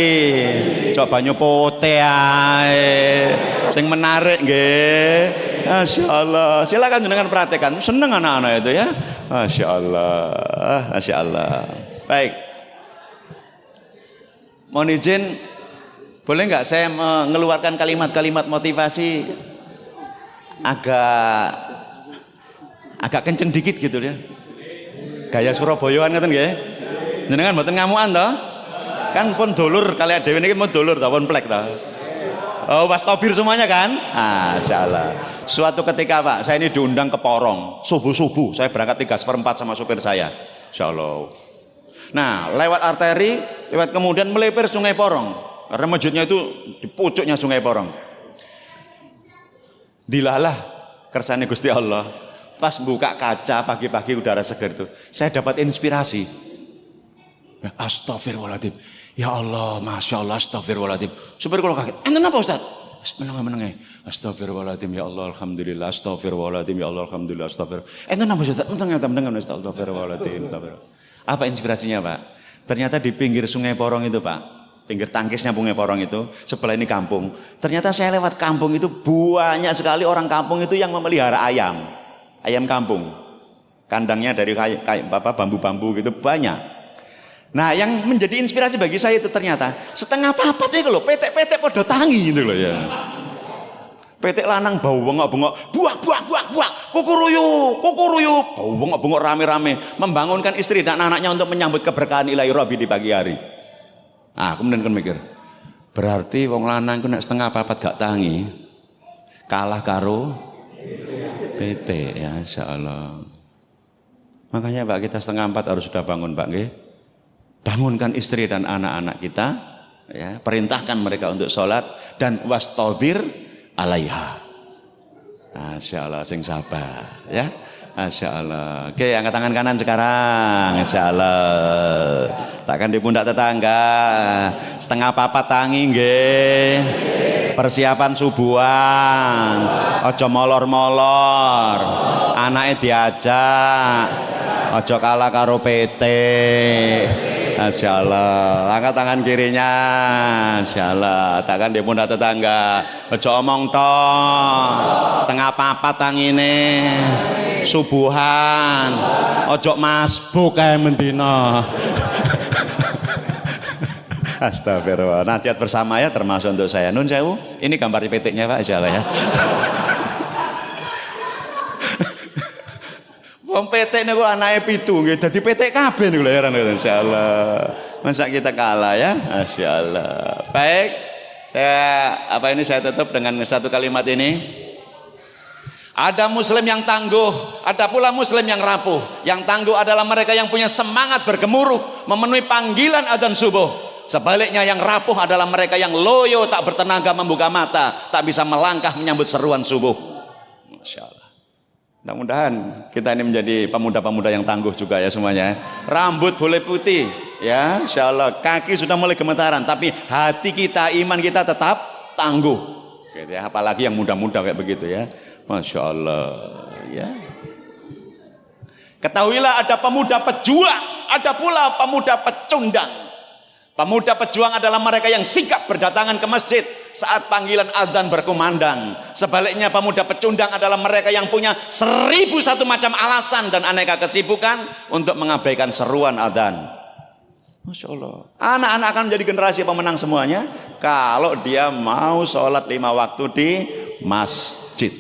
Coba banyu putih ae. Sing menarik nggih. Masyaallah. Silakan jenengan perhatikan. Seneng anak-anak itu ya. Masyaallah. Masyaallah. Baik. Mohon izin, boleh nggak saya mengeluarkan kalimat-kalimat motivasi agak kenceng dikit gitu ya. Gaya Surabayaan ngeten nggih. Jenengan mboten ngamukan to? Kan pun dulur kali dhewe niki mau dulur to pun plek to. Oh, wastafir semuanya kan? Masya Allah. Suatu ketika Pak, saya ini diundang ke Porong, subuh-subuh, saya berangkat 3/4 sama supir saya. Insya Allah. Nah, lewat arteri, lewat kemudian melipir Sungai Porong. Karena masjidnya itu di pucuknya Sungai Porong. Dilalah kersane Gusti Allah. Pas buka kaca pagi-pagi udara segar itu, saya dapat inspirasi. Astagfirullahaladzim. Ya Allah, Masya Allah, astagfirullahaladzim. Supir kalau kaget, enten apa Ustaz? Meneng-meneng. Astagfirullahaladzim, ya Allah, alhamdulillah, astagfirullahaladzim, ya Allah, alhamdulillah, astagfirullah. Enten apa Ustaz? Meneng, astagfirullahaladzim. Apa inspirasinya Pak? Ternyata di pinggir Sungai Porong itu Pak, pinggir tangkisnya Sungai Porong itu, sebelah ini kampung. Ternyata saya lewat kampung itu banyak sekali orang kampung itu yang memelihara ayam. Ayam kampung. Kandangnya dari bambu-bambu gitu banyak. Nah, yang menjadi inspirasi bagi saya itu ternyata setengah papat itu loh, petek-petek podo tangi gitu loh ya. Petek lanang bau bengok-bengok, buak, kukuruyu, bau bengok-bengok rame-rame, membangunkan istri dan anaknya untuk menyambut keberkahan ilahi Rabbi di pagi hari. Ah, kemudian kan mikir, berarti wong lanang ku nek setengah papat gak tangi, kalah karo petek ya, insyaallah. Makanya Pak, kita 3:30 harus sudah bangun Pak nggih. Bangunkan istri dan anak-anak kita, ya, perintahkan mereka untuk sholat dan wastabir alaiha. Masya Allah, sing sabar, ya. Masya Allah. Oke, angkat tangan kanan sekarang. Masya Allah. Takkan di pundak tetangga. 3:4 tangi nggih. Persiapan subuhan. Ojo molor-molor. Anaknya diajak. Ojo kalah karo PT. Masya Allah, angkat tangan kirinya. Masya Allah, takkan di pundak tetangga. Ojo omong toh, 3:4 tangine. Subuhan, ojo masbuk kayak mendino. Astagfirullah. Nasihat bersama ya, termasuk untuk saya. Nun sewu, ini gambar petiknya Pak, insya Allah ya. Wong petek niku anake 7 nggih, dadi petek kabeh niku lho heran insyaallah. Masa kita kalah ya? Masyaallah. Baik. Saya tutup dengan satu kalimat ini. Ada muslim yang tangguh, ada pula muslim yang rapuh. Yang tangguh adalah mereka yang punya semangat bergemuruh memenuhi panggilan adzan subuh. Sebaliknya yang rapuh adalah mereka yang loyo, tak bertenaga membuka mata, tak bisa melangkah menyambut seruan subuh. Masyaallah. Mudah-mudahan kita ini menjadi pemuda-pemuda yang tangguh juga ya semuanya. Rambut boleh putih ya, insyaallah. Kaki sudah mulai gemetaran, tapi hati kita, iman kita tetap tangguh. Gitu ya. Apalagi yang muda-muda kayak begitu ya. Masya Allah ya. Ketahuilah ada pemuda pejuang, ada pula pemuda pecundang. Pemuda pejuang adalah mereka yang sigap berdatangan ke masjid saat panggilan adzan berkumandang. Sebaliknya pemuda pecundang adalah mereka yang punya 1001 macam alasan dan aneka kesibukan untuk mengabaikan seruan adzan. Masya Allah. Anak-anak akan menjadi generasi pemenang semuanya kalau dia mau sholat 5 waktu di masjid.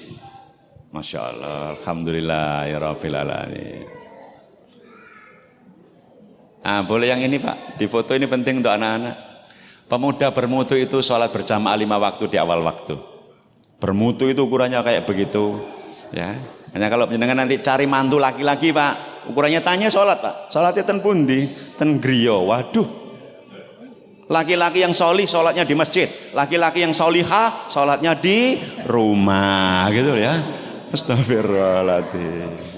Masya Allah. Alhamdulillah ya Rabbil Alamin. Ah, boleh yang ini Pak, di foto ini penting untuk anak-anak. Pemuda bermutu itu sholat berjamaah 5 waktu di awal waktu. Bermutu itu ukurannya kayak begitu, ya. Hanya kalau jenengan nanti cari mantu laki-laki Pak, ukurannya tanya sholat Pak, sholatnya ten pundi, ten griyo. Waduh. Laki-laki yang solih sholatnya di masjid, laki-laki yang solihah sholatnya di rumah, gitu ya. Astagfirullahaladzim.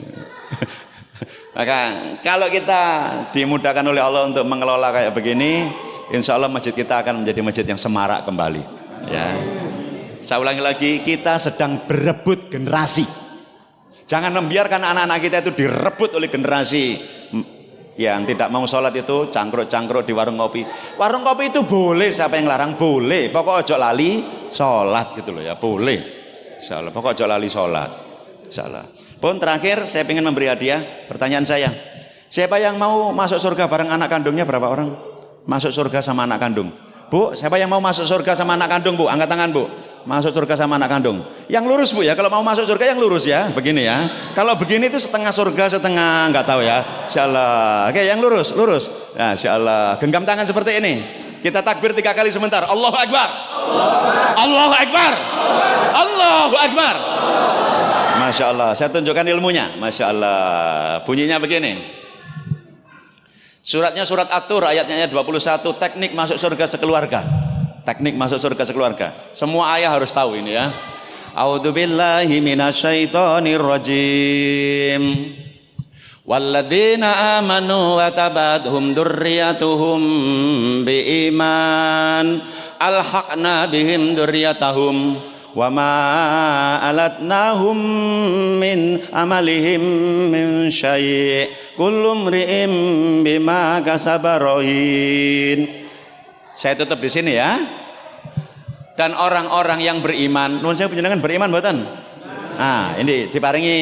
Maka kalau kita dimudahkan oleh Allah untuk mengelola kayak begini, insya Allah masjid kita akan menjadi masjid yang semarak kembali ya. Saya ulangi lagi, kita sedang berebut generasi. Jangan membiarkan anak-anak kita itu direbut oleh generasi yang tidak mau sholat itu cangkruk-cangkruk di warung kopi. Warung kopi itu boleh, siapa yang larang? Boleh, pokok ojo lali sholat gitu loh ya, boleh. Insya Allah, pokok ojo lali sholat. Insya Allah. Pun terakhir saya ingin memberi hadiah. Pertanyaan saya, siapa yang mau masuk surga bareng anak kandungnya? Berapa orang masuk surga sama anak kandung? Bu, siapa yang mau masuk surga sama anak kandung Bu? Angkat tangan Bu. Masuk surga sama anak kandung. Yang lurus Bu ya, kalau mau masuk surga yang lurus ya. Begini ya. Kalau begini itu setengah surga, setengah nggak tahu ya. Insyaallah. Oke, yang lurus, lurus. Ya, insyaallah. Genggam tangan seperti ini. Kita takbir 3 kali sebentar. Allahu Akbar. Allahu Akbar. Allahu Akbar. Masya Allah, saya tunjukkan ilmunya. Masya Allah, bunyinya begini. Suratnya surat At-Tur, ayatnya 21, teknik masuk surga sekeluarga. Teknik masuk surga sekeluarga. Semua ayah harus tahu ini ya. A'udzubillahi minasyaitonir rajim. Walladzina amanu wa tabadhum dzurriyyatuhum biiman alhaqna bihim dzurriyyatahum wa ma alatnahum min amalihim min syai' kullu mri'in bima kasaba rahin. Saya tutup di sini ya. Dan orang-orang yang beriman, nuwun saya panjenengan beriman mboten? Nah, ini diparingi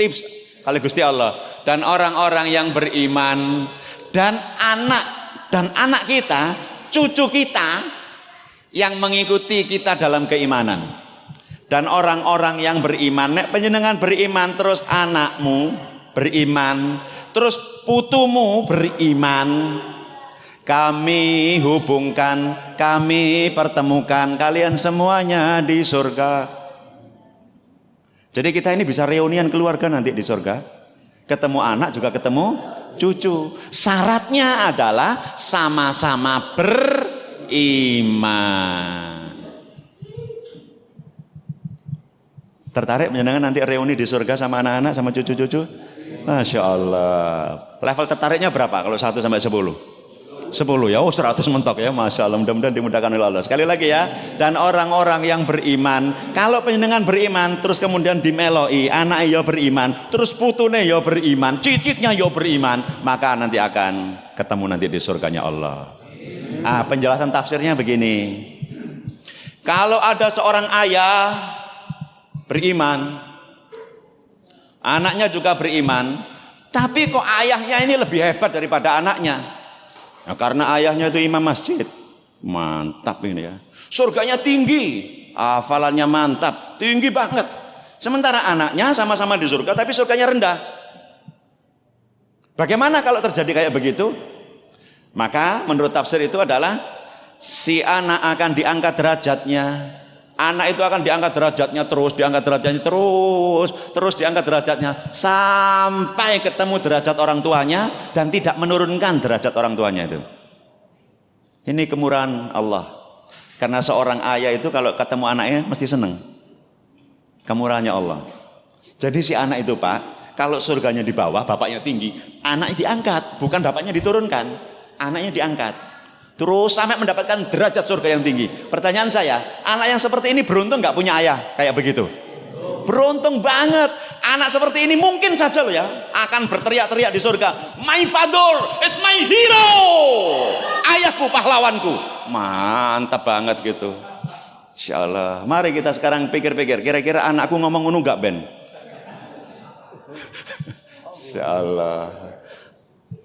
tips kali Gusti Allah. Dan orang-orang yang beriman dan anak kita, cucu kita yang mengikuti kita dalam keimanan. Dan orang-orang yang beriman, nek panjenengan beriman terus anakmu beriman, terus putumu beriman, kami hubungkan, kami pertemukan kalian semuanya di surga. Jadi kita ini bisa reunian keluarga nanti di surga. Ketemu anak juga ketemu cucu. Syaratnya adalah sama-sama beriman. Tertarik menyenangkan nanti reuni di surga sama anak-anak sama cucu-cucu? Masya Allah. Level tertariknya berapa kalau 1 sampai 10? 10 ya, 100 mentok ya, Masya Allah, mudah-mudahan dimudahkan oleh Allah. Sekali lagi ya, dan orang-orang yang beriman, kalau penjenengan beriman, terus kemudian dimeloi, anak ya beriman, terus putune ya beriman, cicitnya ya beriman, maka nanti akan ketemu nanti di surganya Allah. Penjelasan tafsirnya begini, kalau ada seorang ayah beriman, anaknya juga beriman, tapi kok ayahnya ini lebih hebat daripada anaknya? Nah, karena ayahnya itu imam masjid, mantap ini ya. Surganya tinggi, hafalannya mantap, tinggi banget. Sementara anaknya sama-sama di surga, tapi surganya rendah. Bagaimana kalau terjadi kayak begitu? Maka menurut tafsir itu adalah si anak akan diangkat derajatnya. Anak itu akan diangkat derajatnya terus, diangkat derajatnya terus diangkat derajatnya sampai ketemu derajat orang tuanya dan tidak menurunkan derajat orang tuanya itu. Ini kemurahan Allah. Karena seorang ayah itu kalau ketemu anaknya mesti senang. Kemurahannya Allah. Jadi si anak itu Pak, kalau surganya di bawah, bapaknya tinggi, anaknya diangkat, bukan bapaknya diturunkan, anaknya diangkat. Terus sampai mendapatkan derajat surga yang tinggi. Pertanyaan saya, anak yang seperti ini beruntung nggak punya ayah kayak begitu? Beruntung banget. Anak seperti ini mungkin saja loh ya akan berteriak-teriak di surga, my father is my hero, ayahku pahlawanku. Mantap banget gitu. Insya Allah. Mari kita sekarang pikir-pikir, kira-kira anakku ngomong ngono nggak Ben? Insya Allah.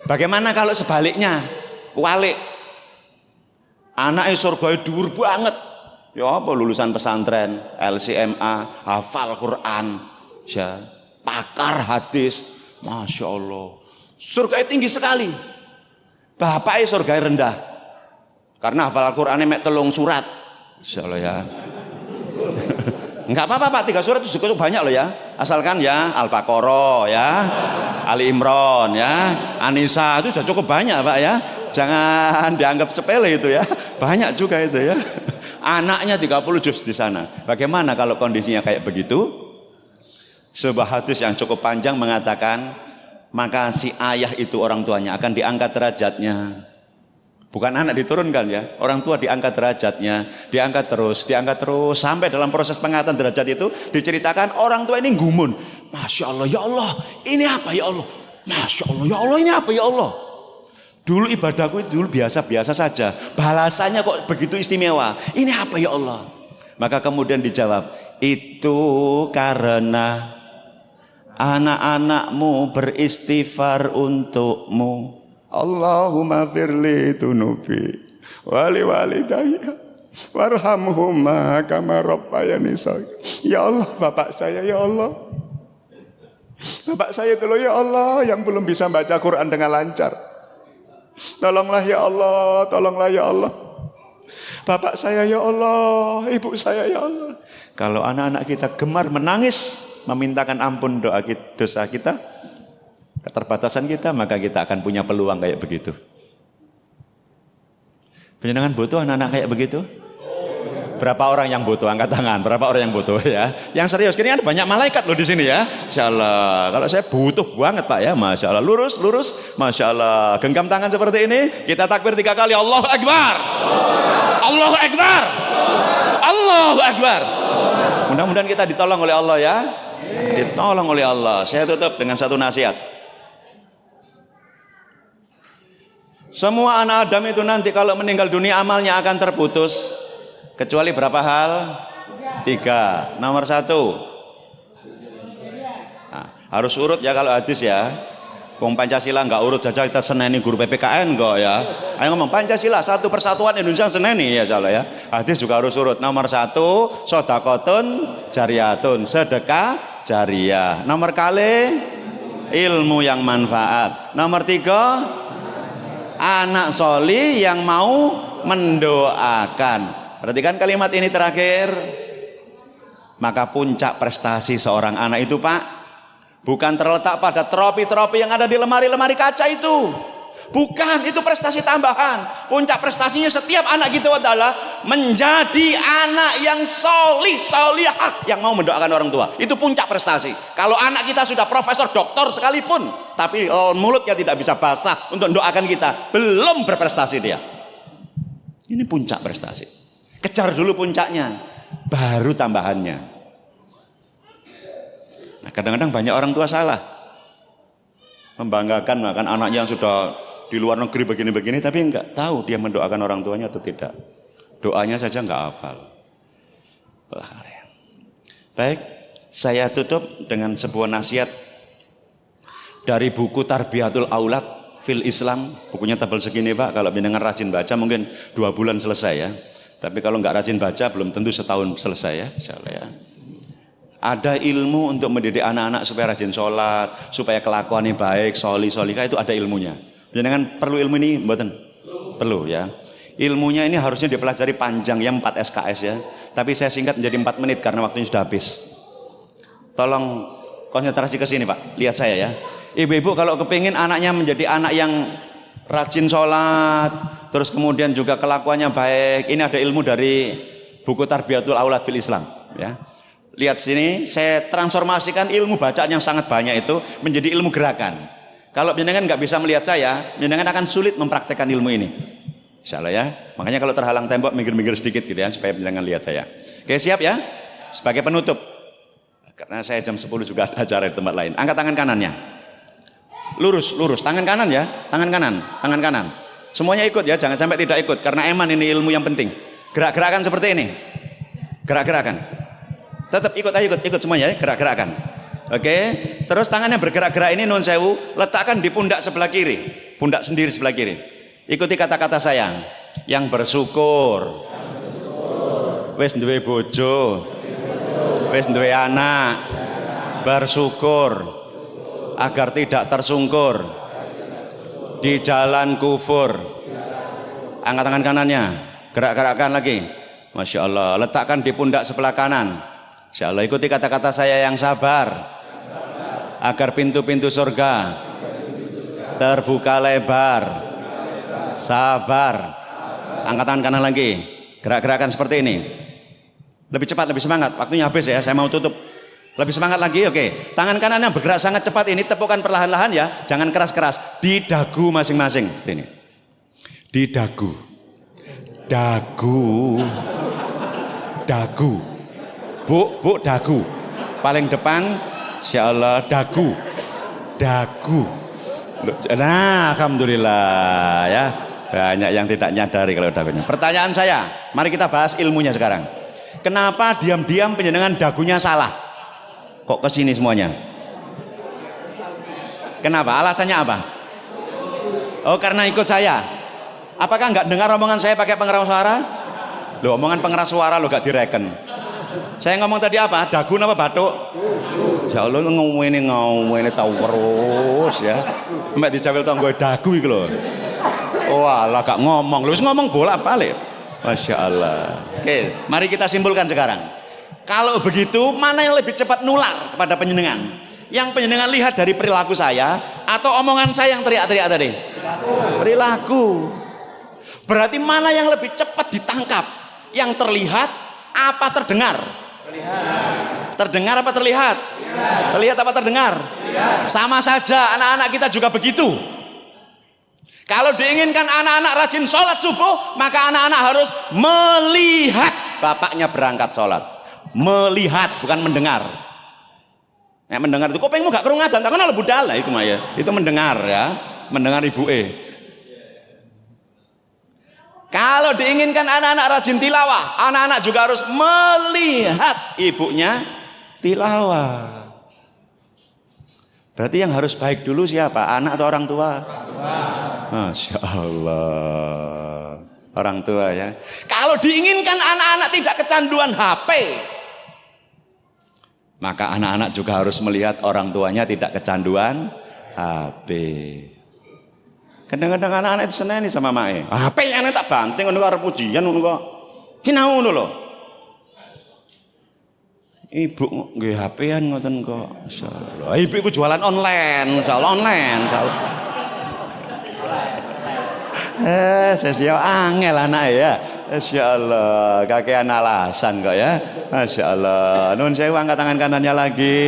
Bagaimana kalau sebaliknya, walik? Anaknya surganya dhuwur banget. Ya apa lulusan pesantren, LCMA, hafal Quran, ya, pakar hadis, Masya Allah. Surganya tinggi sekali. Bapaknya surganya rendah. Karena hafal Qurannya mek 3 surat. Insya Allah ya. Enggak apa-apa Pak, 3 surat itu cukup banyak loh ya. Asalkan ya Al-Baqarah ya, Ali Imran ya, An-Nisa itu sudah cukup banyak Pak ya. Jangan dianggap sepele itu ya. Banyak juga itu ya. Anaknya 30 juz di sana. Bagaimana kalau kondisinya kayak begitu? Sebuah hadis yang cukup panjang mengatakan, maka si ayah itu orang tuanya akan diangkat derajatnya. Bukan anak diturunkan ya, orang tua diangkat derajatnya, diangkat terus sampai dalam proses pengangkatan derajat itu diceritakan orang tua ini gumun. Masya Allah, ya Allah, ini apa ya Allah? Masya Allah, ya Allah, ini apa ya Allah? Dulu ibadahku itu dulu biasa-biasa saja, balasannya kok begitu istimewa. Ini apa ya Allah? Maka kemudian dijawab, itu karena anak-anakmu beristighfar untukmu. Allahumma firli tunubi wali walidayya warhamhuma kama rabbayani shaghira. Ya Allah, bapak saya ya Allah. Bapak saya itu loh ya Allah yang belum bisa baca Quran dengan lancar. Tolonglah ya Allah, tolonglah ya Allah. Bapak saya ya Allah, ibu saya ya Allah. Kalau anak-anak kita gemar menangis, memintakan ampun dosa kita, keterbatasan kita, maka kita akan punya peluang kayak begitu. Penjenengan butuh anak-anak kayak begitu? Berapa orang yang butuh? Angkat tangan. Berapa orang yang butuh ya? Yang serius, kini ada banyak malaikat loh di sini ya. Insya Allah. Kalau saya butuh banget Pak ya. Masya Allah. Lurus. Masya Allah. Genggam tangan seperti ini. Kita takbir 3 kali. Allahu Akbar. Allahu Akbar. Allahu Akbar. Mudah-mudahan kita ditolong oleh Allah ya. Ditolong oleh Allah. Saya tutup dengan satu nasihat. Semua anak Adam itu nanti kalau meninggal dunia amalnya akan terputus. Kecuali berapa hal? 3. Nomor 1. Nah, harus urut ya kalau hadis ya. Wong Pancasila enggak urut saja kita seneni guru PPKN kok ya. Ayo ngomong Pancasila, satu persatuan Indonesia seneni ya salah ya. Hadis juga harus urut. Nomor 1, sodakotun jariyatun, sedekah jariyah. Nomor kali ilmu yang manfaat. Nomor 3, anak soli yang mau mendoakan. Perhatikan kalimat ini terakhir. Maka puncak prestasi seorang anak itu Pak, bukan terletak pada trofi-trofi yang ada di lemari-lemari kaca itu. Bukan, itu prestasi tambahan. Puncak prestasinya setiap anak itu adalah menjadi anak yang solihah, yang mau mendoakan orang tua. Itu puncak prestasi. Kalau anak kita sudah profesor, doktor sekalipun, tapi mulutnya tidak bisa basah untuk mendoakan kita, belum berprestasi dia. Ini puncak prestasi. Kejar dulu puncaknya, baru tambahannya. Nah, kadang-kadang banyak orang tua salah membanggakan makan anaknya yang sudah di luar negeri begini-begini, tapi enggak tahu dia mendoakan orang tuanya atau tidak. Doanya saja enggak hafal. Baik, saya tutup dengan sebuah nasihat dari buku Tarbiyatul Aulad fil Islam. Bukunya tebal segini Pak, kalau jenengan rajin baca mungkin 2 bulan selesai ya. Tapi kalau nggak rajin baca belum tentu setahun selesai ya, insyaallah ya. Ada ilmu untuk mendidik anak-anak supaya rajin sholat, supaya kelakuannya baik, solihah, itu ada ilmunya. Jangan perlu ilmu ini, mboten? Perlu ya. Ilmunya ini harusnya dipelajari panjang ya, 4 SKS ya. Tapi saya singkat menjadi 4 menit karena waktunya sudah habis. Tolong konsentrasi ke sini Pak, lihat saya ya. Ibu-ibu kalau kepingin anaknya menjadi anak yang rajin sholat, terus kemudian juga kelakuannya baik, ini ada ilmu dari buku Tarbiyatul Aulad fil Islam ya. Lihat sini, saya transformasikan ilmu bacaan yang sangat banyak itu menjadi ilmu gerakan. Kalau jenengan nggak bisa melihat saya, jenengan akan sulit mempraktekkan ilmu ini, insyaallah ya. Makanya kalau terhalang tembok minggir-minggir sedikit gitu ya, supaya jenengan lihat saya. Oke, siap ya? Sebagai penutup, karena saya jam 10 juga ada acara di tempat lain. Angkat tangan kanannya, lurus, tangan kanan ya, tangan kanan. Semuanya ikut ya, jangan sampai tidak ikut, karena eman ini ilmu yang penting. Gerak-gerakan seperti ini, gerak-gerakan. Tetap ikut semuanya ya, gerak-gerakan. Oke, terus tangannya bergerak-gerak ini nun sewu, letakkan di pundak sebelah kiri, pundak sendiri sebelah kiri. Ikuti kata-kata saya, yang bersyukur, wis duwe bojo, wis duwe anak, bersyukur agar tidak tersungkur di jalan kufur. Angkat tangan kanannya, gerak-gerakkan lagi. Masya Allah, letakkan di pundak sebelah kanan. Insya Allah, ikuti kata-kata saya yang sabar, agar pintu-pintu surga terbuka lebar. Sabar. Angkat tangan kanan lagi, gerak-gerakan seperti ini. Lebih cepat, lebih semangat. Waktunya habis ya, saya mau tutup. Lebih semangat lagi, oke. Tangan kanan yang bergerak sangat cepat ini tepukkan perlahan-lahan ya, jangan keras-keras. Di dagu masing-masing, seperti ini. Di dagu, bu dagu. Paling depan, insya Allah dagu. Nah, alhamdulillah ya. Banyak yang tidak nyadari kalau dagunya. Pertanyaan saya, mari kita bahas ilmunya sekarang. Kenapa diam-diam penjenengan dagunya salah? Kok kesini semuanya? Kenapa? Alasannya apa? Oh, karena ikut saya. Apakah nggak dengar omongan saya pakai pengeras suara? Loh, omongan pengeras suara lo gak direken. Saya ngomong tadi apa? Dagu apa batuk? Ya Allah, ngomong ini tahu terus ya. Mbak dijawil tonggo dagu itu loh. Oh alah gak ngomong. Lu ngomong bolak-balik. Masya Allah. Oke, mari kita simpulkan sekarang. Kalau begitu, mana yang lebih cepat nular kepada penjenengan? Yang penjenengan lihat dari perilaku saya atau omongan saya yang teriak-teriak tadi? Perilaku. Berarti mana yang lebih cepat ditangkap? Yang terlihat apa terdengar? Terdengar apa terlihat? Terlihat apa terdengar? Sama saja, anak-anak kita juga begitu. Kalau diinginkan anak-anak rajin sholat subuh, maka anak-anak harus melihat bapaknya berangkat sholat. Melihat, bukan mendengar. Nah, mendengar itu, kok pengen gak kerungatan? Tak kenal budala itu mah ya. Itu mendengar ya, mendengar ibu Kalau diinginkan anak-anak rajin tilawah, anak-anak juga harus melihat ibunya tilawah. Berarti yang harus baik dulu siapa? Anak atau orang tua? Masya Allah. Orang tua ya. Kalau diinginkan anak-anak tidak kecanduan HP, maka anak-anak juga harus melihat orang tuanya tidak kecanduan HP. Kadang-kadang anak-anak itu seneni sama mae. HP yang tak banting ngono karo pujian ngono kok. Sinau ngono lho. Ibu nggih HP-an ngoten kok. Masyaallah. Ibu iku jualan online, insyaallah online, insyaallah. Sesio angel anak ya. Masyaallah, kakean alasan kok ya. Masyaallah. Nun sewu angkat tangan kanannya lagi.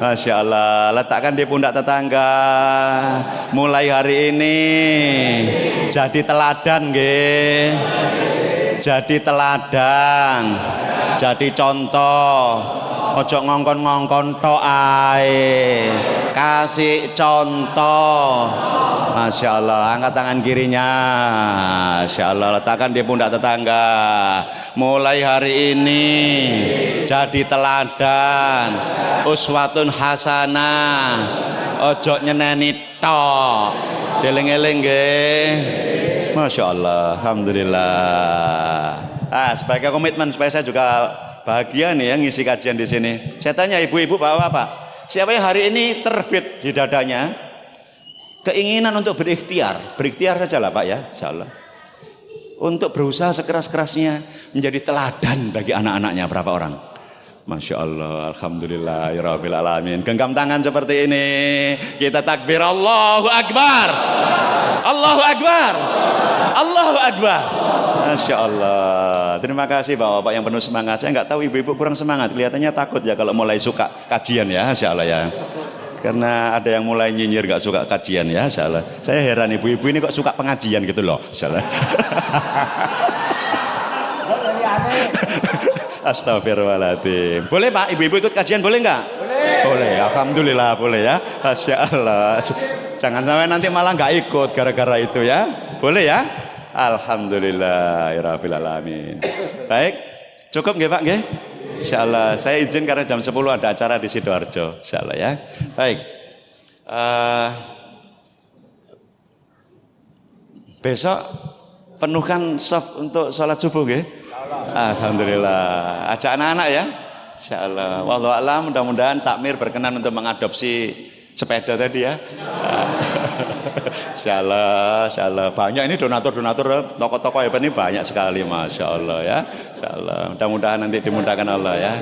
Masyaallah, letakkan di pundak tetangga. Mulai hari ini jadi teladan nggih. Jadi teladan. Jadi contoh, ojo ngongkon-ngongkon tok ae. Kasih contoh. Masya Allah, angkat tangan kirinya. Masya Allah, letakkan di pundak tetangga. Mulai hari ini jadi teladan, uswatun hasanah. Ojo nyeneni tok. Deling-eling nggih. Masya Allah, alhamdulillah. Sebagai komitmen supaya saya juga bahagia nih ya ngisi kajian di sini. Saya tanya ibu-ibu, bapak-bapak, siapa yang hari ini terbit di dadanya keinginan untuk berikhtiar saja lah Pak ya, insyaallah. Untuk berusaha sekeras-kerasnya menjadi teladan bagi anak-anaknya, berapa orang? Masya Allah, alhamdulillah, ya Rabbil Alamin. Genggam tangan seperti ini, kita takbir, Allahu Akbar, Allahu Akbar, Allahu Akbar. Masya Allah. Terima kasih bapak-bapak yang penuh semangat. Saya nggak tahu ibu-ibu kurang semangat. Kelihatannya takut ya kalau mulai suka kajian ya, Masya Allah ya. Karena ada yang mulai nyinyir nggak suka kajian ya, Masya Allah. Saya heran ibu-ibu ini kok suka pengajian gitu loh, Masya Allah. Astagfirullahaladzim. Boleh Pak, ibu-ibu ikut kajian boleh nggak? Boleh. Alhamdulillah boleh ya. Masya Allah. Jangan sampai nanti malah nggak ikut gara-gara itu ya. Boleh ya? Alhamdulillah, ya Rabbil Alamin. Baik, cukup nggih Pak nggih? Insyaallah, saya izin karena jam 10 ada acara di Sidoarjo, insyaallah ya. Baik. Besok penuhkan shaf untuk sholat subuh nggih? Alhamdulillah. Ajak anak-anak ya. Insyaallah. Wallahu a'lam, mudah-mudahan takmir berkenan untuk mengadopsi sepeda tadi ya. Insyaallah, insyaallah. Banyak ini donatur-donatur, toko-toko hebat ini banyak sekali, Masya Allah ya. Insyaallah. Mudah-mudahan nanti dimudahkan Allah ya.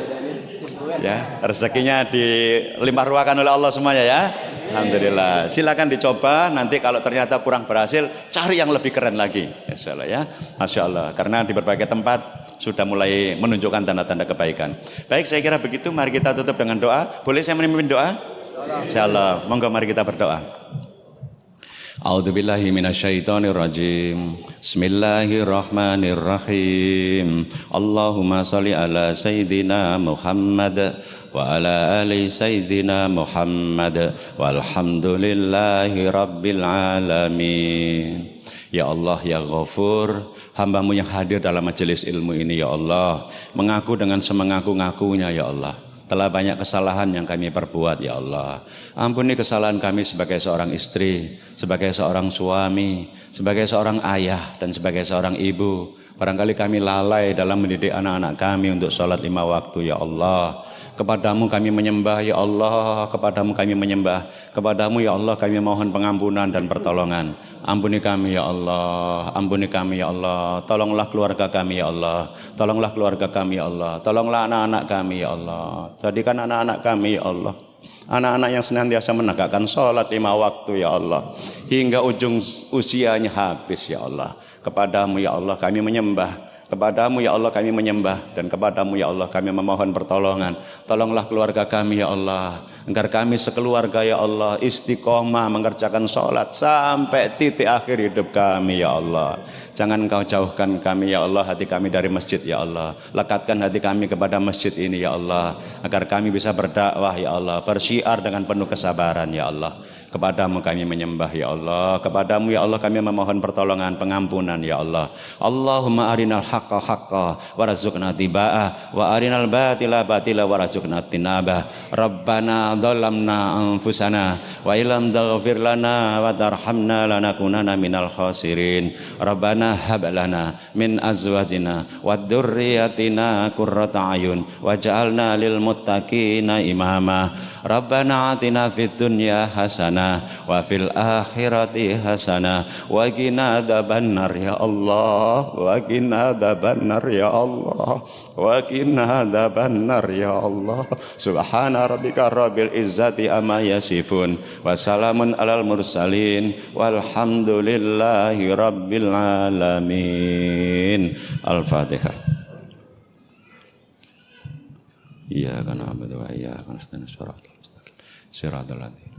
Ya, rezekinya dilimpah ruahkan oleh Allah semuanya ya. Alhamdulillah. Silakan dicoba. Nanti kalau ternyata kurang berhasil, cari yang lebih keren lagi. Insyaallah ya. Masya Allah. Karena di berbagai tempat sudah mulai menunjukkan tanda-tanda kebaikan. Baik, saya kira begitu. Mari kita tutup dengan doa. Boleh saya memimpin doa? Insyaallah. Monggo mari kita berdoa. A'udzubillahi minasyaitonirrajim. Bismillahirrahmanirrahim. Allahumma shalli ala sayyidina Muhammad wa ala ali sayyidina Muhammad walhamdulillahi rabbil alamin. Ya Allah, ya Ghafur, hamba-Mu yang hadir dalam majelis ilmu ini ya Allah, mengaku dengan semengaku-ngakunya ya Allah, Telah banyak kesalahan yang kami perbuat ya Allah. Ampuni kesalahan kami sebagai seorang istri, sebagai seorang suami, sebagai seorang ayah, dan sebagai seorang ibu. Barangkali kami lalai dalam mendidik anak-anak kami untuk sholat 5 waktu ya Allah. Kepadamu kami menyembah ya Allah, kepadamu kami menyembah, kepadamu ya Allah kami mohon pengampunan dan pertolongan. Ampuni kami ya Allah, ampuni kami ya Allah. Tolonglah keluarga kami ya Allah, tolonglah keluarga kami ya Allah, tolonglah anak-anak kami ya Allah. Jadikan anak-anak kami ya Allah anak-anak yang senantiasa menegakkan sholat 5 waktu ya Allah, hingga ujung usianya habis ya Allah. Kepadamu ya Allah kami menyembah, kepadamu ya Allah kami menyembah, dan kepadamu ya Allah kami memohon pertolongan. Tolonglah keluarga kami ya Allah, agar kami sekeluarga ya Allah istiqomah mengerjakan sholat sampai titik akhir hidup kami ya Allah. Jangan Engkau jauhkan kami ya Allah, hati kami dari masjid ya Allah. Lekatkan hati kami kepada masjid ini ya Allah, agar kami bisa berdakwah ya Allah, bersyiar dengan penuh kesabaran ya Allah. Kepadamu kami menyembah ya Allah, kepadamu ya Allah kami memohon pertolongan, pengampunan ya Allah. Allahumma arinal haqqa haqqa warzuqna tiba'ah, wa arinal batila batila warzuqna tinabah. Rabbana dhalamna anfusana wa illam taghfir lana wa tarhamna lanakunanna minal khasirin. Rabbana hab lana min azwajina wa dzurriyyatina qurrata ayun waj'alna lil muttaqina imama. Rabbana atina fid dunya hasanah wa fil akhirati hasanah wa qina adzabannar ya Allah, wa qina adzabannar ya Allah, wa qina adzabannar ya Allah. Subhana rabbika rabbil izzati amma yasifun wa salamun alal mursalin walhamdulillahi rabbil alamin. Al-Fatihah. Iyyaka na'budu wa iyyaka nasta'in shiratal mustaqim shiratal ladzina.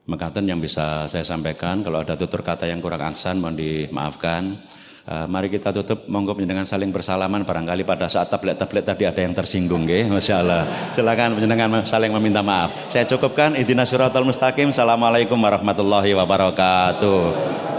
Mekaten yang bisa saya sampaikan, kalau ada tutur kata yang kurang aksan mohon dimaafkan. Mari kita tutup, monggo panjenengan saling bersalaman, barangkali pada saat tablet-tablet tadi ada yang tersinggung nggih. Masyaallah. Silakan panjenengan saling meminta maaf. Saya cukupkan, ihdinas siratal mustaqim. Assalamualaikum warahmatullahi wabarakatuh.